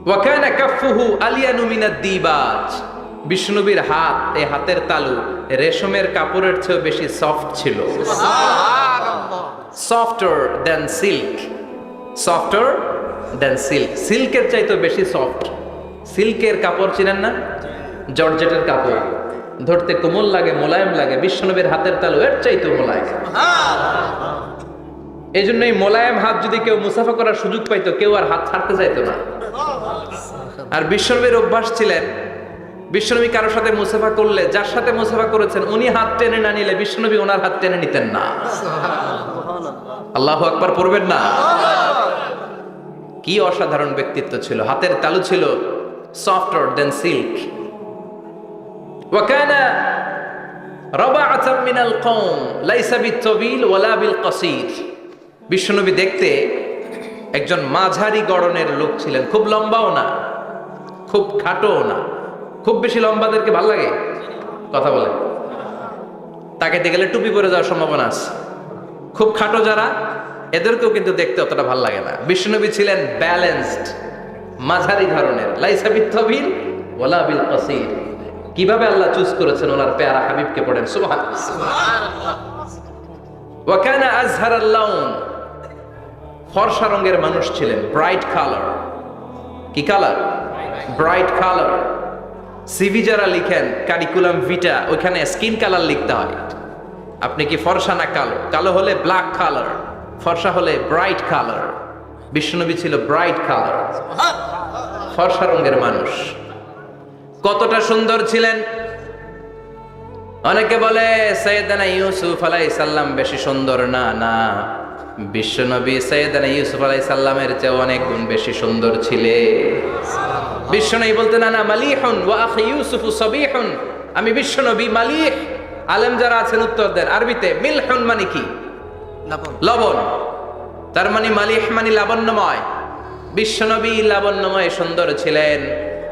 ওয়া কানা কাফফুহু আলিয়ানু মিনাদ দিবাজ। বিষ্ণুবীর হাত, এই হাতের তালু রেশমের কাপড়ের চেয়ে বেশি সফট ছিল। সুবহানাল্লাহ। Softer than silk, softer than silk. সিল্কের চাইতে বেশি সফট। সিল্কের কাপড় চিনেন না? জর্জেটের কাপড়, ধরতে কোমল লাগে, মোলায়েম লাগে। বিশ্বনবীর হাতের তালু এর চাইতে মোলায়েম। এই জন্য এই মোলায়েম হাত যদি কেউ মুসাফা করার সুযোগ পাইতো, কেউ আর হাত ছাড়তে চাইতো না। আর বিশ্বনবীর অভ্যাস ছিলেন, বিশ্বনবী কারোর সাথে মুসাফা করলে, যার সাথে মুসাফা করেছেন উনি হাত টেনে না নিলে বিশ্বনবী ওনার হাত টেনে নিতেন না। আল্লাহু আকবার পড়বেন না? কি অসাধারণ ব্যক্তিত্ব ছিল। হাতের তালু ছিল সফটার দেন সিল্ক। وكان ربعة من القوم ليس بالطويل ولا بالقصير। বিশ্বনবী দেখতে একজন মাঝারি গড়নের লোক ছিলেন, খুব লম্বাও না খুব খাটোও না। খুব বেশি লম্বাদেরকে ভালো লাগে? কথা বলে তাকে দেখে গেলে টুপি পরে যাওয়ার সম্ভাবনা আছে। খুব খাটো যারা, এদেরকেও কিন্তু দেখতে অতটা ভালো লাগে না। বিশ্বনবী ছিলেন ব্যালেন্সড, মাঝারি ধরনের। লাইসা বিত-তাবিল ওয়ালা বিল কাসীর। কিভাবে আল্লাহ চুজ করেছেন ওনার পেয়ারা হাবিবকে, পড়েন সুবহানাল্লাহ। ওয়া কানা আযহারাল লাউন, ফর্সা রঙের মানুষ ছিলেন, ব্রাইট কালার। কি কালার? Bright colour. সিভি যারা লিখেন কারিকুলাম ভিটা, ওইখানে স্কিন কালার লিখতে হয়। আপনি কি ফর্সা না কালো? কালো হলে ব্ল্যাক কালার, ফর্সা হলে ব্রাইট কালার। বিশ্বনবী ছিল ব্রাইট কালার, ফর্সা রঙের মানুষ। কতটা সুন্দর ছিলেন! অনেকে বলে সাইয়েদনা ইউসুফ আলাইহিস সালাম বেশি সুন্দর। না না, বিশ্বনবী সাইয়েদনা ইউসুফ আলাইহিস সালামের চেয়ে অনেক গুণ বেশি সুন্দর ছিলেন। বিশ্বনবী বলতেন আনা মালিহুন ওয়া আখি ইউসুফু সাবিহুন। আমি বিশ্বনবী মালিহ। আলেম যারা আছেন উত্তর দেন আরবিতে। মিলহুন মানে কি? লবণ। তার মানে মালিহ মানে লাবণ্যময়। বিশ্বনবী লাবণ্যময় সুন্দর ছিলেন,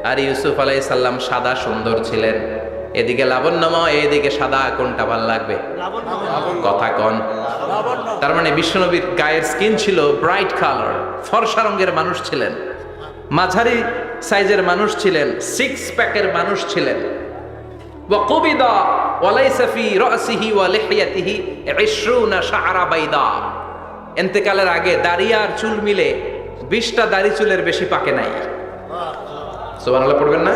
আর ইউসুফ আলাইহিস সালাম সাদা সুন্দর ছিলেন। এদিকে লাবণ্যময়, এদিকে সাদা, কোনটা ভালো লাগবে? কথা কন। তার মানে বিশ্বনবীর গায়ের স্কিন ছিল ব্রাইট কালার, ফর্সা রঙের মানুষ ছিলেন, মাঝারি সাইজের মানুষ ছিলেন, সিক্স প্যাকের মানুষ ছিলেন। ওয়া কুবিদা ওয়া লাইসা ফি রাসিহি ওয়া লিহিয়াতিহি 20 শাআরা বাইদা। ইন্তেকালের আগে দাড়ি আর চুল মিলে 20টা দাড়ি চুলের বেশি পাকে নাই। সুবহানাল্লাহ পড়বেন না?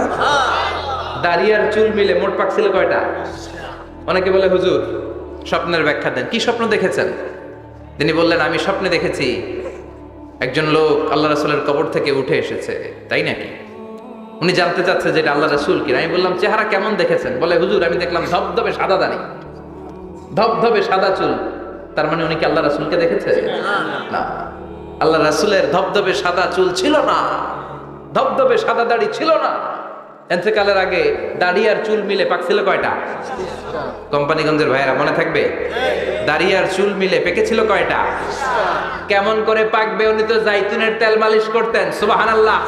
দাড়ি আর চুল মিলে মোট পাকছিল কয়টা? অনেকে বলে হুজুর স্বপ্নের ব্যাখ্যা দেন। কি স্বপ্ন দেখেছেন? তিনি বললেন আমি স্বপ্নে দেখেছি একজন লোক আল্লাহ রাসূলের কবর থেকে উঠে এসেছে। তাই নাকি? উনি জানতে চাচ্ছে যে এটা আল্লাহ রাসূল কিনা। আমি বললাম চেহারা কেমন দেখেছেন? বলে হুজুর আমি দেখলাম ধবধবে সাদা দাড়ি, ধবধবে সাদা চুল। তার মানে উনি কি আল্লাহ রাসূলকে দেখেছে? না, আল্লাহ রাসূলের ধবধবে সাদা চুল ছিল না, ধবধবে সাদা দাড়ি ছিল না। ইন্তেকালের আগে দাড়ি আর চুল মিলে পাকছিল কয়টা? কোম্পানিগঞ্জের ভাইয়েরা মনে থাকবে? দাড়ি আর চুল মিলে পেকেছিল কয়টা? কেমন করে পাকবে? উনি তো জাইতুনের তেল মালিশ করতেন। সুবহানাল্লাহ।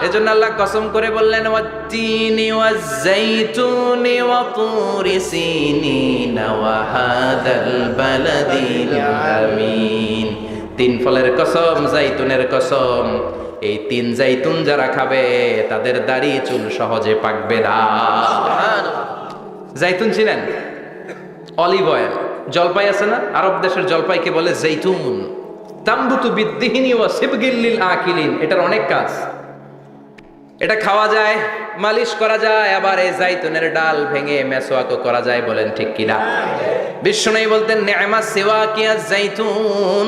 এজন্য আল্লাহ কসম করে বললেন ওয়াত-তিনি ওয়াজ-জাইতুনি ওয়া তুরি সিনিন ওয়া হাদাল বালাদিল আমিন। তিন ফলের কসম, জাইতুনের কসম। এই তিন জাইতুন যারা খাবে তাদের দাড়ি চুল সহজে পাকবে না। জাইতুন ছিলেন? Olive oil. জলপাই আছে না, আরব দেশের জলপাইকে বলে জাইতুন। তামবুতু বিদ্দিহিনি ওয়া সিবগিল লিল আকিলিন। এটার অনেক কাজ। এটা খাওয়া যায়, মালিশ করা যায়, আবার এই জাইতুনের ডাল ভেঙে মেসওয়াকও করা যায়। বলেন ঠিক কিনা? বিশ্বনবী বলতেন নি'মা সিওয়াকিয়া জাইতুন।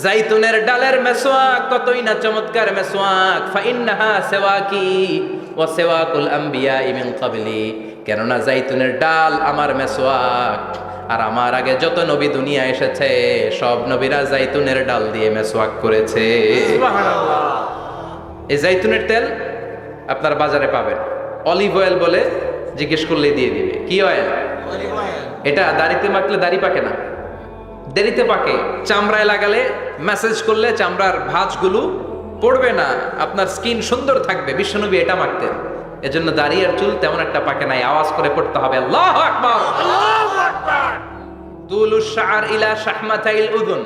জাইতুনের ডালের মেসওয়াক কতই না চমৎকার মেসওয়াক। ফাইন্নাহা সিওয়াকি ওয়া সিওয়াকুল আমবিয়া মিন ক্বাবলি। কেননা জাইতুনের ডাল আমার মেসওয়াক, আর আমার আগে যত নবী দুনিয়া এসেছে সব নবীরা জাইতুনের ডাল দিয়ে মেসওয়াক করেছে। সুবহানাল্লাহ। এই জাইতুনের তেল আপনার বাজারে পাবেন। অলিভ অয়েল বলে জিজ্ঞেস করলে দিয়ে দিবে। কি অয়েল? Olive oil. এটা দাড়িতে মাখলে দাড়ি পাকে না, দেরিতে পাকে। চামড়ায় লাগালে ম্যাসেজ করলে চামড়ার ভাঁজগুলো পড়বে না, আপনার স্কিন সুন্দর থাকবে। বিশ্বনবী এটা মাখতেন। এজন্য দাড়ি আর চুল তেমন একটা পাকে নাই। আওয়াজ করে পড়তে হবে আল্লাহু আকবার। আল্লাহু আকবার। তুলুশ শাআর ইলা শাহমাতাইল উযুন।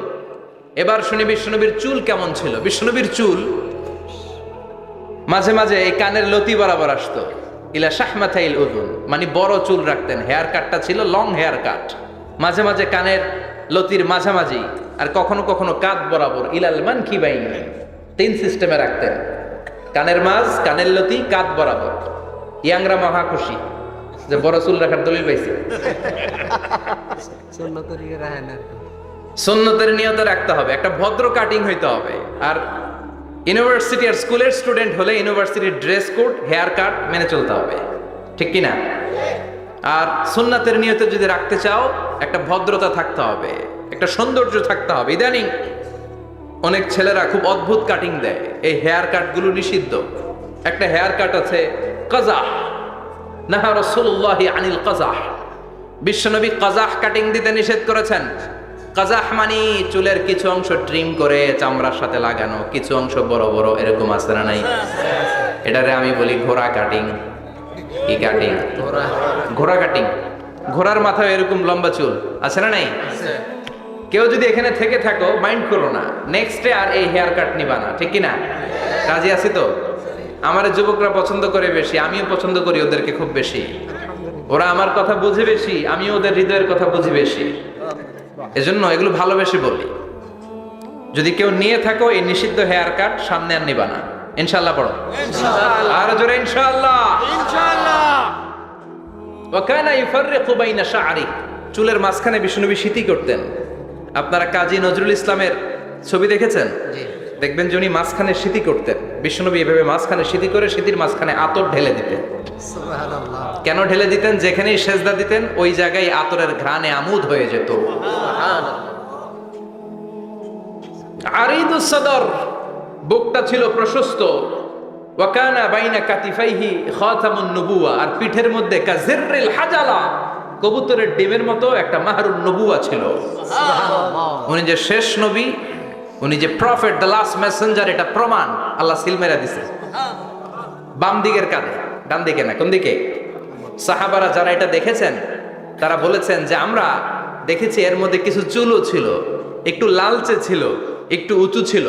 এবার শুনি বিশ্বনবীর চুল কেমন ছিল। বিশ্বনবীর চুল মাঝে মাঝে এই কানের লতি বরাবর আসতো। ইলা শাহমাতাইল উযুন মানে বড় চুল রাখতেন। হেয়ার কাটটা ছিল লং হেয়ার কাট। মাঝে মাঝে কানের লতির মাঝামাঝি, আর কখনো কখনো কাঁধ বরাবর। ইলাল মানকিবাইন, তিন সিস্টেমে রাখতেন। কানের মাঝ, কানের লতি, কাঁধ বরাবর। ইয়াংরা মহা খুশি। যে বড় চুল রাখার দলিল পাইছি। সুন্নতের নিয়ত রাখতে হবে, একটা ভদ্র কাটিং হইতে হবে। আর ইউনিভার্সিটি আর স্কুলের স্টুডেন্ট হলে ইউনিভার্সিটির ড্রেস কোড, হেয়ার কাট মেনে চলতে হবে, ঠিক কি না? আর সুন্নাতের নিয়ত যদি রাখতে চাও, একটা ভদ্রতা থাকতে হবে, একটা সৌন্দর্য থাকতে হবে। ইদানিং অনেক ছেলেরা খুব অদ্ভুত কাটিং দেয়, এই হেয়ার কাটগুলো নিষিদ্ধ। একটা হেয়ার কাট আছে কাজাহ, নাহা রাসূলুল্লাহি আনিল কাজাহ, বিশ্বনবী কাজাহ কাটিং দিতে নিষেধ করেছেন। কাজাহ মানে চুলের কিছু অংশ ট্রিম করে চামড়ার সাথে লাগানো, কিছু অংশ বড় বড়, এরকম আছে না নাই? এটারে আমি বলি ঘোড়া কাটিং। কি কাটিং? ঘোড়া কাটিং। ঘোড়ার মাথায় এরকম লম্বা চুল আছে না নাই? কেউ যদি এখানে থেকে থাকো, মাইন্ড করো না, নেক্সট ডে আর এই হেয়ার কাট নিবা না, ঠিক কি না? রাজি আছি তো? আমার যুবকরা পছন্দ করে বেশি, আমিও পছন্দ করি ওদেরকে খুব বেশি। ওরা আমার কথা বুঝে বেশি, আমিও ওদের হৃদয়ের কথা বুঝি বেশি, এজন্য এগুলো ভালোবেসে বলি। যদি কেউ নিয়ে থাকো এই নিষিদ্ধ হেয়ার কাট, সামনে আর নিবা না, ইনশাআল্লাহ পড়ো। আর জোরে ইনশাআল্লাহ। ওয়া কানা ইউফাররিকু বাইনা শা'রি, চুলের মাঝখানে বিষ্ণুনবী সিঁথি করতেন। আপনারা কাজী নজরুল ইসলামের ছবি দেখেছেন? দেখবেন যে উনি মাঝখানে সিঁথি করতেন। বিষ্ণুনবী এভাবে মাঝখানে সিঁথি করে সিঁথির মাঝখানে আতর ঢেলে দিতেন। কেন ঢেলে দিতেন? যেখানেই সেজদা দিতেন ওই জায়গায় আতরের ঘ্রাণে আমোদ হয়ে যেত। আরিদুস সদর, বুকটা ছিল প্রশস্ত। ওয়া কানা বাইনা কাতিফাইহি খাতামুন নবুওয়া, আর পিঠের মধ্যে কাজিররিল হাজালা, কবুতরের ডিমের মতো একটা মাহরুন নবুওয়া ছিল। উনি যে শেষ নবী, উনি যে প্রফেট, দ্য লাস্ট মেসেঞ্জার, এটা প্রমাণ আল্লাহ সিল মেরা দিছে। বাম দিকের কাঁধে, ডান দিকে না, কোন দিকে? সাহাবারা যারা এটা দেখেছেন তারা বলেছেন যে আমরা দেখেছি এর মধ্যে কিছু চুলও ছিল, একটু লালচে ছিল, একটু উঁচু ছিল।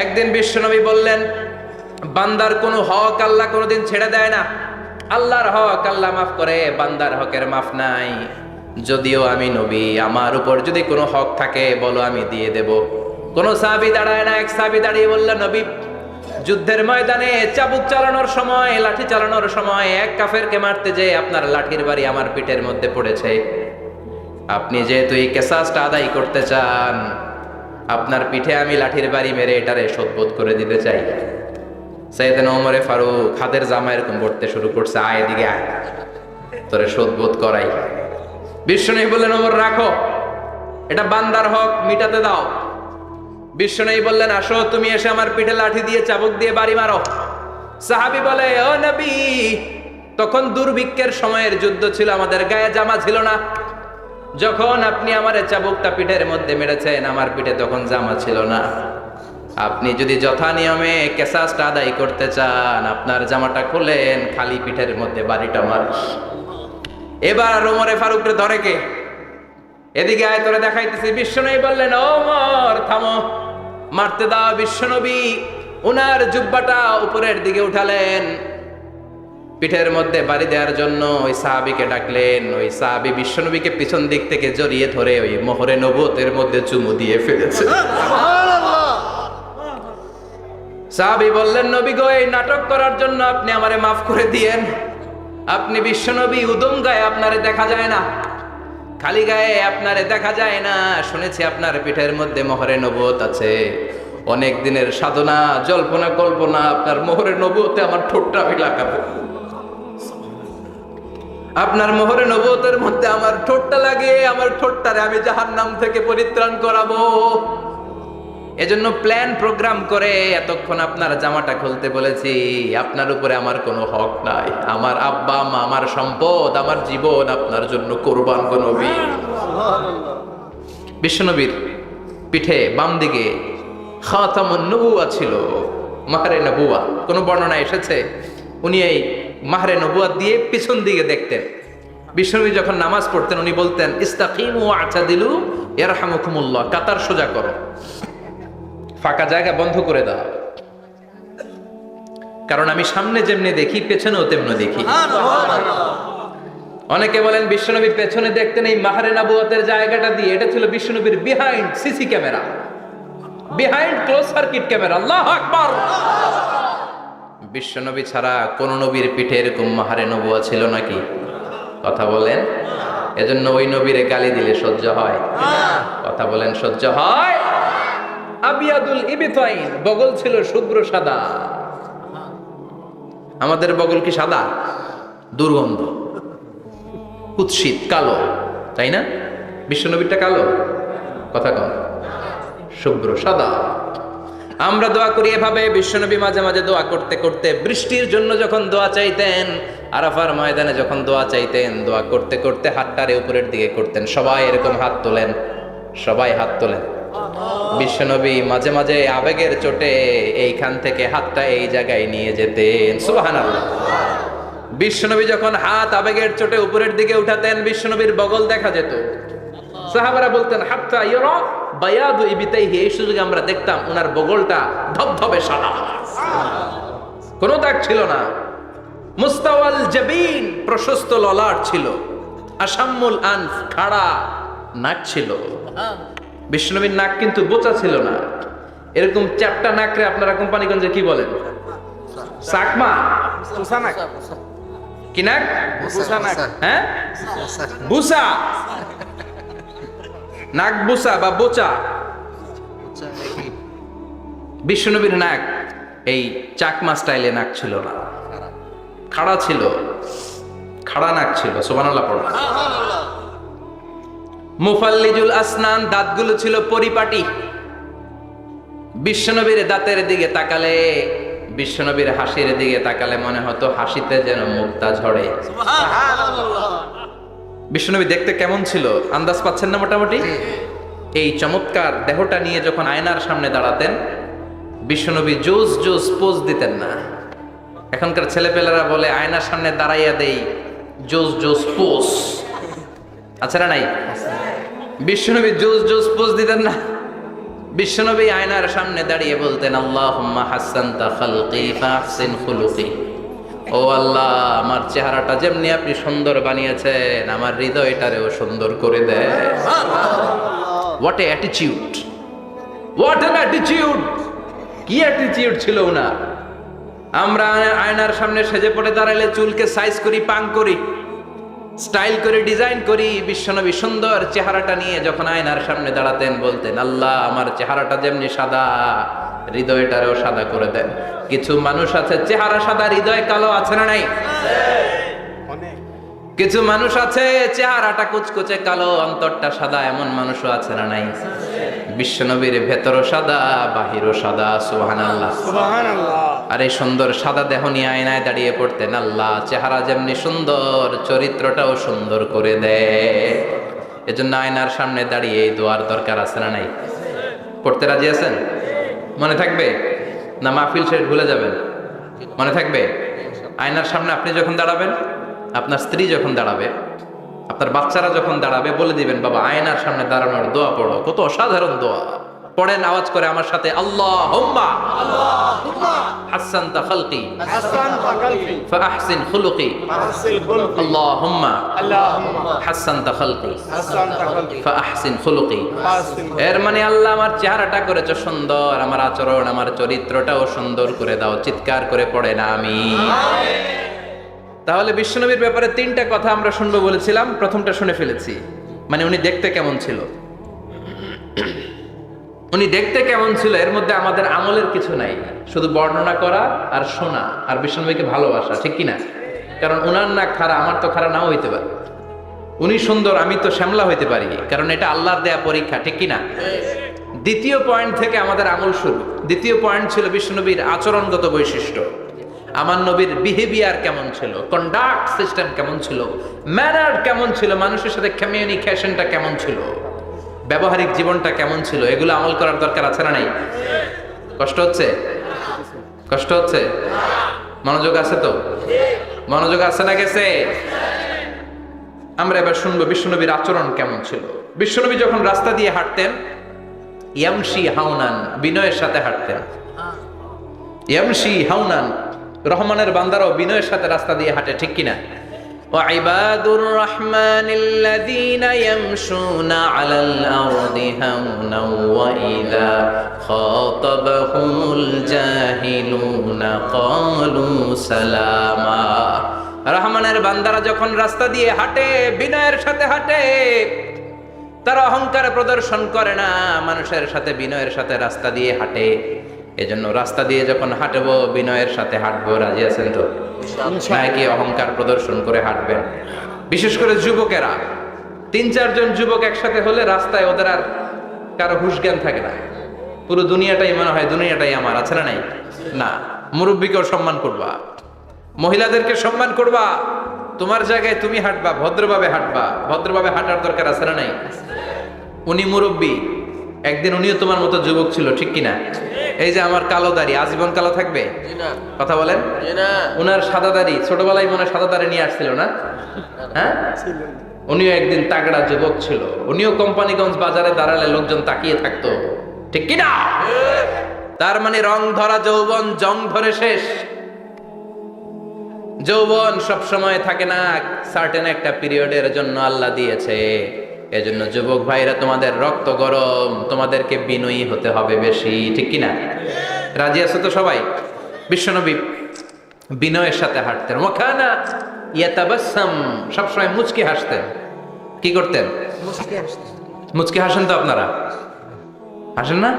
একদিন বিশ্বনবী বললেন, বান্দার কোনো হক আল্লাহ কোনোদিন ছেড়ে দেয় না। আল্লাহর হক আল্লাহ মাফ করে, বান্দার হকের মাফ নাই। যদিও আমি নবী, আমার উপর যদি কোনো হক থাকে বলো, আমি দিয়ে দেব। কোন সাহাবী দাঁড়ায় না। এক সাহাবী দাঁড়িয়ে বললেন, নবী, যুদ্ধের ময়দানে চাবুক চালানোর সময়, লাঠি চালানোর সময় এক কাফেরকে মারতে যেয়ে আপনার লাঠির বাড়ি আমার পিঠের মধ্যে পড়েছে। আপনি যেহেতু এই কেসাসটা আদায় করতে চান, আপনার পিঠে আমি লাঠির বাড়ি মেরে এটারে শোধবোধ করে দিতে চাই। সাইয়েদনা ওমরে ফারুক হাতের জামা এরকম পড়তে শুরু করছে, আয় এদিকে আয়, তোরে শোধবোধ করাই। বিশ্বনবী বললেন, ওমর রাখো, এটা বান্দার হক, মিটাতে দাও। বিশ্বনবী বললেন, আসো, তুমি এসে আমার পিঠে লাঠি দিয়ে চাবুক দিয়ে বাড়ি মারো। সাহাবী বলে, ও নবী, তখন দুর্ভিক্ষের সময়ের যুদ্ধ ছিল, আমাদের গায়ে জামা ছিল না। যখন আপনি আমার চাবুকটা পিঠের মধ্যে মেরেছেন, আমার পিঠে তখন জামা ছিল না। আপনি যদি যথা নিয়মে কেসাসটা আদায় করতে চান, আপনার জামাটা খুলেন, খালি পিঠের মধ্যে বাড়িটা মার। এবার ওমরে ফারুককে ধরে কে? এদিকে আয়, তোরে দেখাইতেছি। বিশ্বনবী বললেন, ওমর থামো, মারতে দাও। বিশ্বনবী উনার জুব্বাটা উপরের দিকে উঠালেন, পিঠের মধ্যে বাড়ি দেওয়ার জন্য ওই সাহাবীকে ডাকলেন। ওই সাহাবী বিশ্বনবীকে পিছন দিক থেকে জড়িয়ে ধরে ওই মোহরে নবুয়তের মধ্যে চুমু দিয়ে ফেলেছে। সাহাবী বললেন, নবী গো, এই নাটক করার জন্য আপনি আমারে মাফ করে দিয়েন। আপনি বিশ্বনবী, উদম গায়ে আপনারে দেখা যায় না, খালি গায়ে আপনারে দেখা যায় না। শুনেছি আপনার পিঠের মধ্যে মোহরে নবুয়ত আছে। অনেক দিনের সাধনা, জল্পনা কল্পনা, আপনার মোহরে নবুয়তে আমার ঠোঁটটা আমি লাগাবো। আপনার মোহরে নবুয়তের মধ্যে আমার ঠোঁটটা লাগে, আমার ঠোঁটটারে আমি জাহান্নাম থেকে পরিত্রাণ করাবো। এজন্য প্ল্যান প্রোগ্রাম করে এতক্ষণ আপনার জামাটা খুলতে বলেছি। আপনার উপরে আমার কোনো হক নাই। আমার আব্বা মা, আমার সম্পদ, আমার জীবন আপনার জন্য কোরবান গো নবী। বিশ্বনবীর পিঠে বাম দিকে খাতামুন নবুওয়া ছিল, মাহরে নবুওয়া। কোন বর্ণনা এসেছে উনি এই মাহরে নবুওয়া দিয়ে পিছন দিকে দেখতেন। বিশ্বনবী যখন নামাজ পড়তেন উনি বলতেন, ইস্তাকিমু ওয়া'তাদিলু ইয়ারহামুকুমুল্লাহ, কাতার সোজা করো, ফাঁকা জায়গা বন্ধ করে দাও, কারণ আমি সামনে যেমনি দেখি পেছনেও তেমনি দেখি। অনেকে বলেন বিশ্বনবী পেছনে দেখতেন এই মাহরে নবুয়তের জায়গাটা দিয়ে। এটা ছিল বিশ্বনবীর behind CC camera, behind close circuit camera. আল্লাহু আকবার। বিশ্বনবী ছাড়া কোন নবীর পিঠে এরকম মাহরে নবুয়া ছিল নাকি? কথা বলেন, এজন্য ওই নবীরে গালি দিলে সহ্য হয়? কথা বলেন, সহ্য হয়? আবিয়াদুল ইবিতাইন, বগল ছিল শুভ্র সাদা। আমাদের বগল কি সাদা? দুর্গন্ধ, কুৎসিত, কালো, তাই না? বিশ্বনবীরটা কালো? কথা কন, শুভ্র সাদা। আমরা দোয়া করি এভাবে। বিশ্বনবী মাঝে মাঝে দোয়া করতে করতে বৃষ্টির জন্য যখন দোয়া চাইতেন, আরাফার ময়দানে যখন দোয়া চাইতেন, দোয়া করতে করতে হাতটারে উপরের দিকে করতেন। সবাই এরকম হাত তোলেন, সবাই হাত তোলেন। বিশ্বনবী মাঝে মাঝে আবেগের চোটে এইখান থেকে হাতটা এই জায়গায় নিয়ে যেতেন। সুবহানাল্লাহ। বিশ্বনবী যখন হাত আবেগের চোটে উপরের দিকে উঠাতেন, বিশ্বনবীর বগল দেখা যেত। সাহাবারা বলতেন হাত্তা ইয়ারা বায়াদু ইবিতাইহি, এই সুযোগে আমরা দেখতাম ওনার বগলটা ধবধবে সাদা, কোনো দাগ ছিল না। মুস্তাওয়াল জাবিন, প্রশস্ত ললাট ছিল। আসাম্মুল আনফ, খাড়া নাক ছিল। বিশ্বনবীর নাক কিন্তু বোচা ছিল না। এরকম চারটা নাকরে আপনারা কোম্পানিগঞ্জে কি বলেন? চাকমা? সুসানাক। কি নাক? সুসানাক। হ্যাঁ, বুসা। নাক বুসা বা বোচা। বিশ্বনবীর নাক এই চাকমা স্টাইলে নাক ছিল না, খাড়া ছিল, খাড়া নাক ছিল। সুবহানাল্লাহ পড়ো। মুফাল্লিজুল আসনান, দাঁতগুলো ছিল পরিপাটি। বিশ্বনবীর দাঁতের দিকে তাকালে, বিশ্বনবীর হাসির দিকে তাকালে মনে হতো হাসিতে যেন মুক্তা ঝরে। বিশ্বনবী দেখতে কেমন ছিল আন্দাজ পাচ্ছেন না মোটামুটি? এই চমৎকার দেহটা নিয়ে যখন আয়নার সামনে দাঁড়াতেন, বিশ্বনবী জোস জোস পোজ দিতেন না। এখনকার ছেলেপেলেরা বলে আয়নার সামনে দাঁড়াইয়া দেই জোস জোস পোজ, আচ্ছা না নাই? বিশ্বনবী জোস জোস পোজ দিতেন না। বিশ্বনবী আয়নার সামনে দাঁড়িয়ে বলতেন আল্লাহুম্মা হাসানতা খালকি ফাহসিন খুলুকি, ও আল্লাহ, আমার চেহারাটা যেমনি আপনি সুন্দর বানিয়েছেন, আমার হৃদয়টারেও সুন্দর করে দেন। What a attitude, what an attitude! কি অ্যাটিটিউড ছিল ওনার! আমরা আয়নার সামনে সেজে পড়ে দাঁড়াইলে চুলকে সাইজ করি, পাং করি, স্টাইল করে ডিজাইন করি। বিশ্বনবী সুন্দর চেহারাটা নিয়ে যখন আয়নার সামনে দাঁড়াতেন বলতেন আল্লাহ, আমার চেহারাটা যেমনি সাদা, হৃদয়টারেও সাদা করে দেন। কিছু মানুষ আছে চেহারা সাদা, হৃদয় কালো, আছে না নাই? কিছু মানুষ আছে চেহারাটা কুচকুচে কালো, অন্তরটা সাদা, এমন মানুষও আছে না নাই? বিশ্বনবীর ভেতরও সাদা, বাহিরও সাদা। সুবহানাল্লাহ, সুবহানাল্লাহ। আর এই সুন্দর সাদা দেহ নিয়ে আয়নায় দাঁড়িয়ে পড়তেন আল্লাহ, চেহারা যেমনি সুন্দর, চরিত্রটাও সুন্দর করে দেয়। এজন্য আয়নার সামনে দাঁড়িয়ে এই দোয়ার দরকার আছে না নাই? পড়তে রাজি আছেন? মনে থাকবে না মাহফিল শেষ ভুলে যাবেন? মনে থাকবে? আয়নার সামনে আপনি যখন দাঁড়াবেন, আপনার স্ত্রী যখন দাঁড়াবে, আপনার বাচ্চারা যখন দাঁড়াবে, বলে দিবেন বাবা আয়নার সামনে দাঁড়ানোর দোয়া পড়ো। কত অসাধারণ দোয়া! পড়েন আওয়াজ করে আমার সাথে, আল্লাহুম্মা হাসানতা খালকি হাসানতা খালকি ফাহসিন খুলুকি, ফাহসিন খুলুকি, আল্লাহুম্মা আল্লাহুম্মা হাসানতা খালকি হাসানতা খালকি ফাহসিন খুলুকি। ফাহসিন খুলুকি। এর মানে আল্লাহ আমার চেহারাটা করেছো সুন্দর, আমার আচরণ, আমার চরিত্রটাও সুন্দর করে দাও। চিৎকার করে পড়েন আমিন। তাহলে বিশ্বনবীর ব্যাপারে তিনটা কথা আমরা শুনবো বলেছিলাম, প্রথমটা শুনে ফেলেছি। মানে উনি দেখতে কেমন ছিল, উনি দেখতে কেমন ছিল, এর মধ্যে আমাদের আমলের কিছু নাই, শুধু বর্ণনা করা আর শোনা আর বিশ্বনবীকে ভালোবাসা, ঠিক কিনা? কারণ উনার না খাড়া, আমার তো খাড়া নাও হইতে পারে। উনি সুন্দর, আমি তো শ্যামলা হইতে পারি, কারণ এটা আল্লাহর দেয়া পরীক্ষা, ঠিক কিনা? দ্বিতীয় পয়েন্ট থেকে আমাদের আমল শুরু। দ্বিতীয় পয়েন্ট ছিল বিশ্বনবীর আচরণগত বৈশিষ্ট্য। আমার নবীর বিহেভিয়ার কেমন ছিল, কন্ডাক্ট সিস্টেম কেমন ছিল, ম্যানার কেমন ছিল, মানুষের সাথে কমিউনিকেশনটা কেমন ছিল, ব্যবহারিক জীবনটা কেমন ছিল, এগুলো আমল করার দরকার আছে না নাই? কষ্ট হচ্ছে? কষ্ট হচ্ছে? মনোযোগ আছে তো? মনোযোগ আছে না গেছে? আমরা এবার শুনবো বিশ্বনবীর আচরণ কেমন ছিল। বিশ্বনবী যখন রাস্তা দিয়ে হাঁটতেন, ইয়ামশি হাউনান, বিনয়ের সাথে হাঁটতেন। ইয়ামশি হাউনান, রহমানের বান্দারাও বিনয়ের সাথে রাস্তা দিয়ে হাঁটে, ঠিক কিনা? وعباد الرحمن الذين يمشون على الأرض هونا وإذا خاطبهم الجاهلون قالوا سلاما রহমানের বান্দারা যখন রাস্তা দিয়ে হাঁটে, বিনয়ের সাথে হাঁটে, তারা অহংকার প্রদর্শন করে না, মানুষের সাথে বিনয়ের সাথে রাস্তা দিয়ে হাঁটে। এজন্য রাস্তা দিয়ে যখন হাঁটবো বিনয়ের সাথে হাঁটবো। রাজি আছেন তো? নাকি অহংকার প্রদর্শন করে হাঁটবেন? বিশেষ করে যুবকেরা, 3-4 জন যুবক একসাথে হলে রাস্তায় ওদের আর কারো হুঁশ জ্ঞান থাকে না। পুরো দুনিয়াটাই মনে হয় দুনিয়াটাই আমার, আছে না নাই? না, মুরব্বীকেও সম্মান করবা, মহিলাদেরকে সম্মান করবা, তোমার জায়গায় তুমি হাঁটবা, ভদ্রভাবে হাঁটবা। ভদ্রভাবে হাঁটার দরকার আছে না নাই? উনি মুরব্বী, একদিন উনিও তোমার মতো যুবক ছিল, ঠিক কিনা? এই যে আমার কালো দাড়ি আজীবন কালো থাকবে? কথা বলেন। উনার সাদা দাড়ি ছোটবেলায় মনে হয় সাদা দাড়ি নিয়ে আসছিল না? হ্যাঁ, উনিও একদিন তাগড়া যুবক ছিল। উনিও কোম্পানিগঞ্জ বাজারে দাঁড়ালে লোকজন তাকিয়ে থাকতো, ঠিক কিনা? তার মানে রং ধরা যৌবন জং ধরে শেষ। যৌবন সব সময় থাকে না, সার্টেন একটা পিরিয়ডের জন্য আল্লাহ দিয়েছে। এজন্য যুবক ভাইরা, তোমাদের রক্ত গরম, তোমাদেরকে বিনয়ী হতে হবে বেশি, ঠিক কিনা? রাজি আছো তো সবাই? বিশ্বনবী বিনয়ের সাথে হাঁটতেন। ওয়াকানা ইয়াতাবাসসাম, সবসময় মুচকি হাসতেন। কি করতেন? মুচকি হাসেন তো আপনারা? হাসেন না?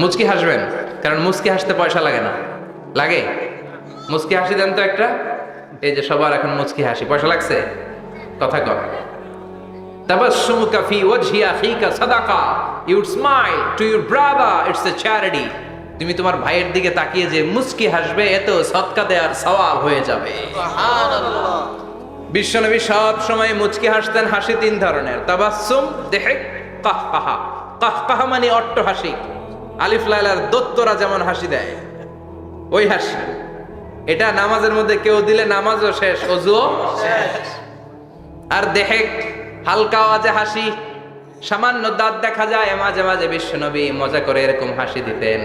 মুচকি হাসবেন, কারণ মুচকি হাসতে পয়সা লাগে না। লাগে? মুচকি হাসি দেন তো একটা। এই যে সবার এখন মুচকি হাসি, পয়সা লাগছে? কথা কর। তাবাসসুমুকা ফি ওয়াজহি আখিকা সাদাকা, you would smile to your brother, it's a charity. তুমি তোমার ভাইয়ের দিকে তাকিয়ে যে মুচকি হাসবে, এত সদকা দেওয়ার সওয়াব হয়ে যাবে। সুবহানাল্লাহ। বিশ্বনবী সব সময় মুচকি হাসতেন। হাসি 3 ধরনের, তাবাসসুম, দিহক, কাহকাহা। কাহকাহা মানে অট্ট হাসি, আলিফ লাইলার দত্তরা যেমন হাসি দেয় ওই হাসি। এটা নামাজের মধ্যে কেউ দিলে নামাজও শেষ, ওযুও শেষ। আর দেহেক, হালকা আওয়াজে হাসি, সামান্য দাঁত দেখা যায়। মাঝে মাঝে বিশ্বনবী মজা করে এরকম হাসি দিতেন,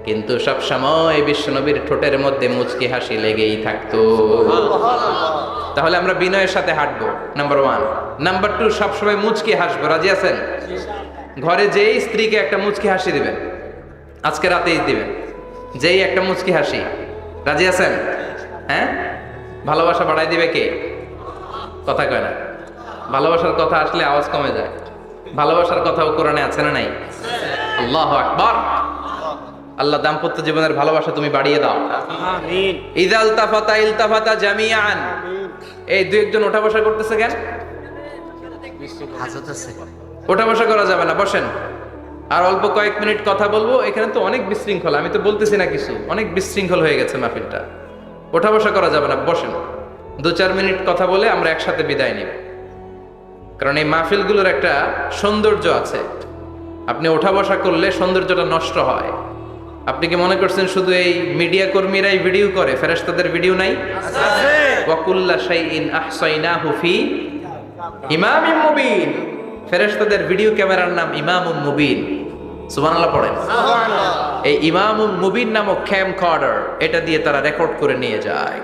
কিন্তু সব সময় বিশ্বনবীর ঠোঁটের মধ্যে মুচকি হাসি লেগেই থাকতো। তাহলে আমরা বিনয়ের সাথে হাঁটবো, নাম্বার 1। নাম্বার 2, সবসময় মুচকি হাসবো। রাজি আছেন? ঘরে যেই স্ত্রীকে একটা মুচকি হাসি দিবেন, আজকে রাতেই দিবেন, যেই একটা মুচকি হাসি। রাজি আছেন? হ্যাঁ, ভালোবাসা বাড়াই দিবে কে? কথা কয় না। ভালোবাসার কথা আসলে আওয়াজ কমে যায়। ভালোবাসার কথাও কোরআনে আছে না নাই? আল্লাহু আকবার। আল্লাহ দাম্পত্য জীবনের ভালোবাসা তুমি বাড়িয়ে দাও। আমিন। ইযা ইলতাফাতা ইলতাফাতা জামিআন। এই 2-1 জন ওঠা বসা করতেছে কেন? ওঠা বসা করা যাবে না, বসেন। আর অল্প কয়েক মিনিট কথা বলবো। এখানে তো অনেক বিশৃঙ্খলা, আমি তো বলতেছি না কিছু, অনেক বিশৃঙ্খল হয়ে গেছে মাহফিলটা। ওঠা বসা করা যাবে না, বসেন। 2-4 মিনিট কথা বলে আমরা একসাথে বিদায় নিব। কারণ এই মাহফিলগুলোর একটা সৌন্দর্য আছে, আপনি ওঠা বসা করলে সৌন্দর্যটা নষ্ট হয়। আপনি কি মনে করছেন শুধু এই মিডিয়া কর্মীরাই ভিডিও করে, ফেরেশতাদের ভিডিও নাই? আছে। ওয়া কুল্লা শাইইন আহসাইনাহু ফি ইমামিন মুবিন। ফেরেশতাদের ভিডিও ক্যামেরার নাম ইমামুম মুবিন। সুবহানাল্লাহ পড়েন। সুবহানাল্লাহ। এই ইমামুম মুবিন নামক ক্যামকর্ডার, এটা দিয়ে তারা রেকর্ড করে নিয়ে যায়।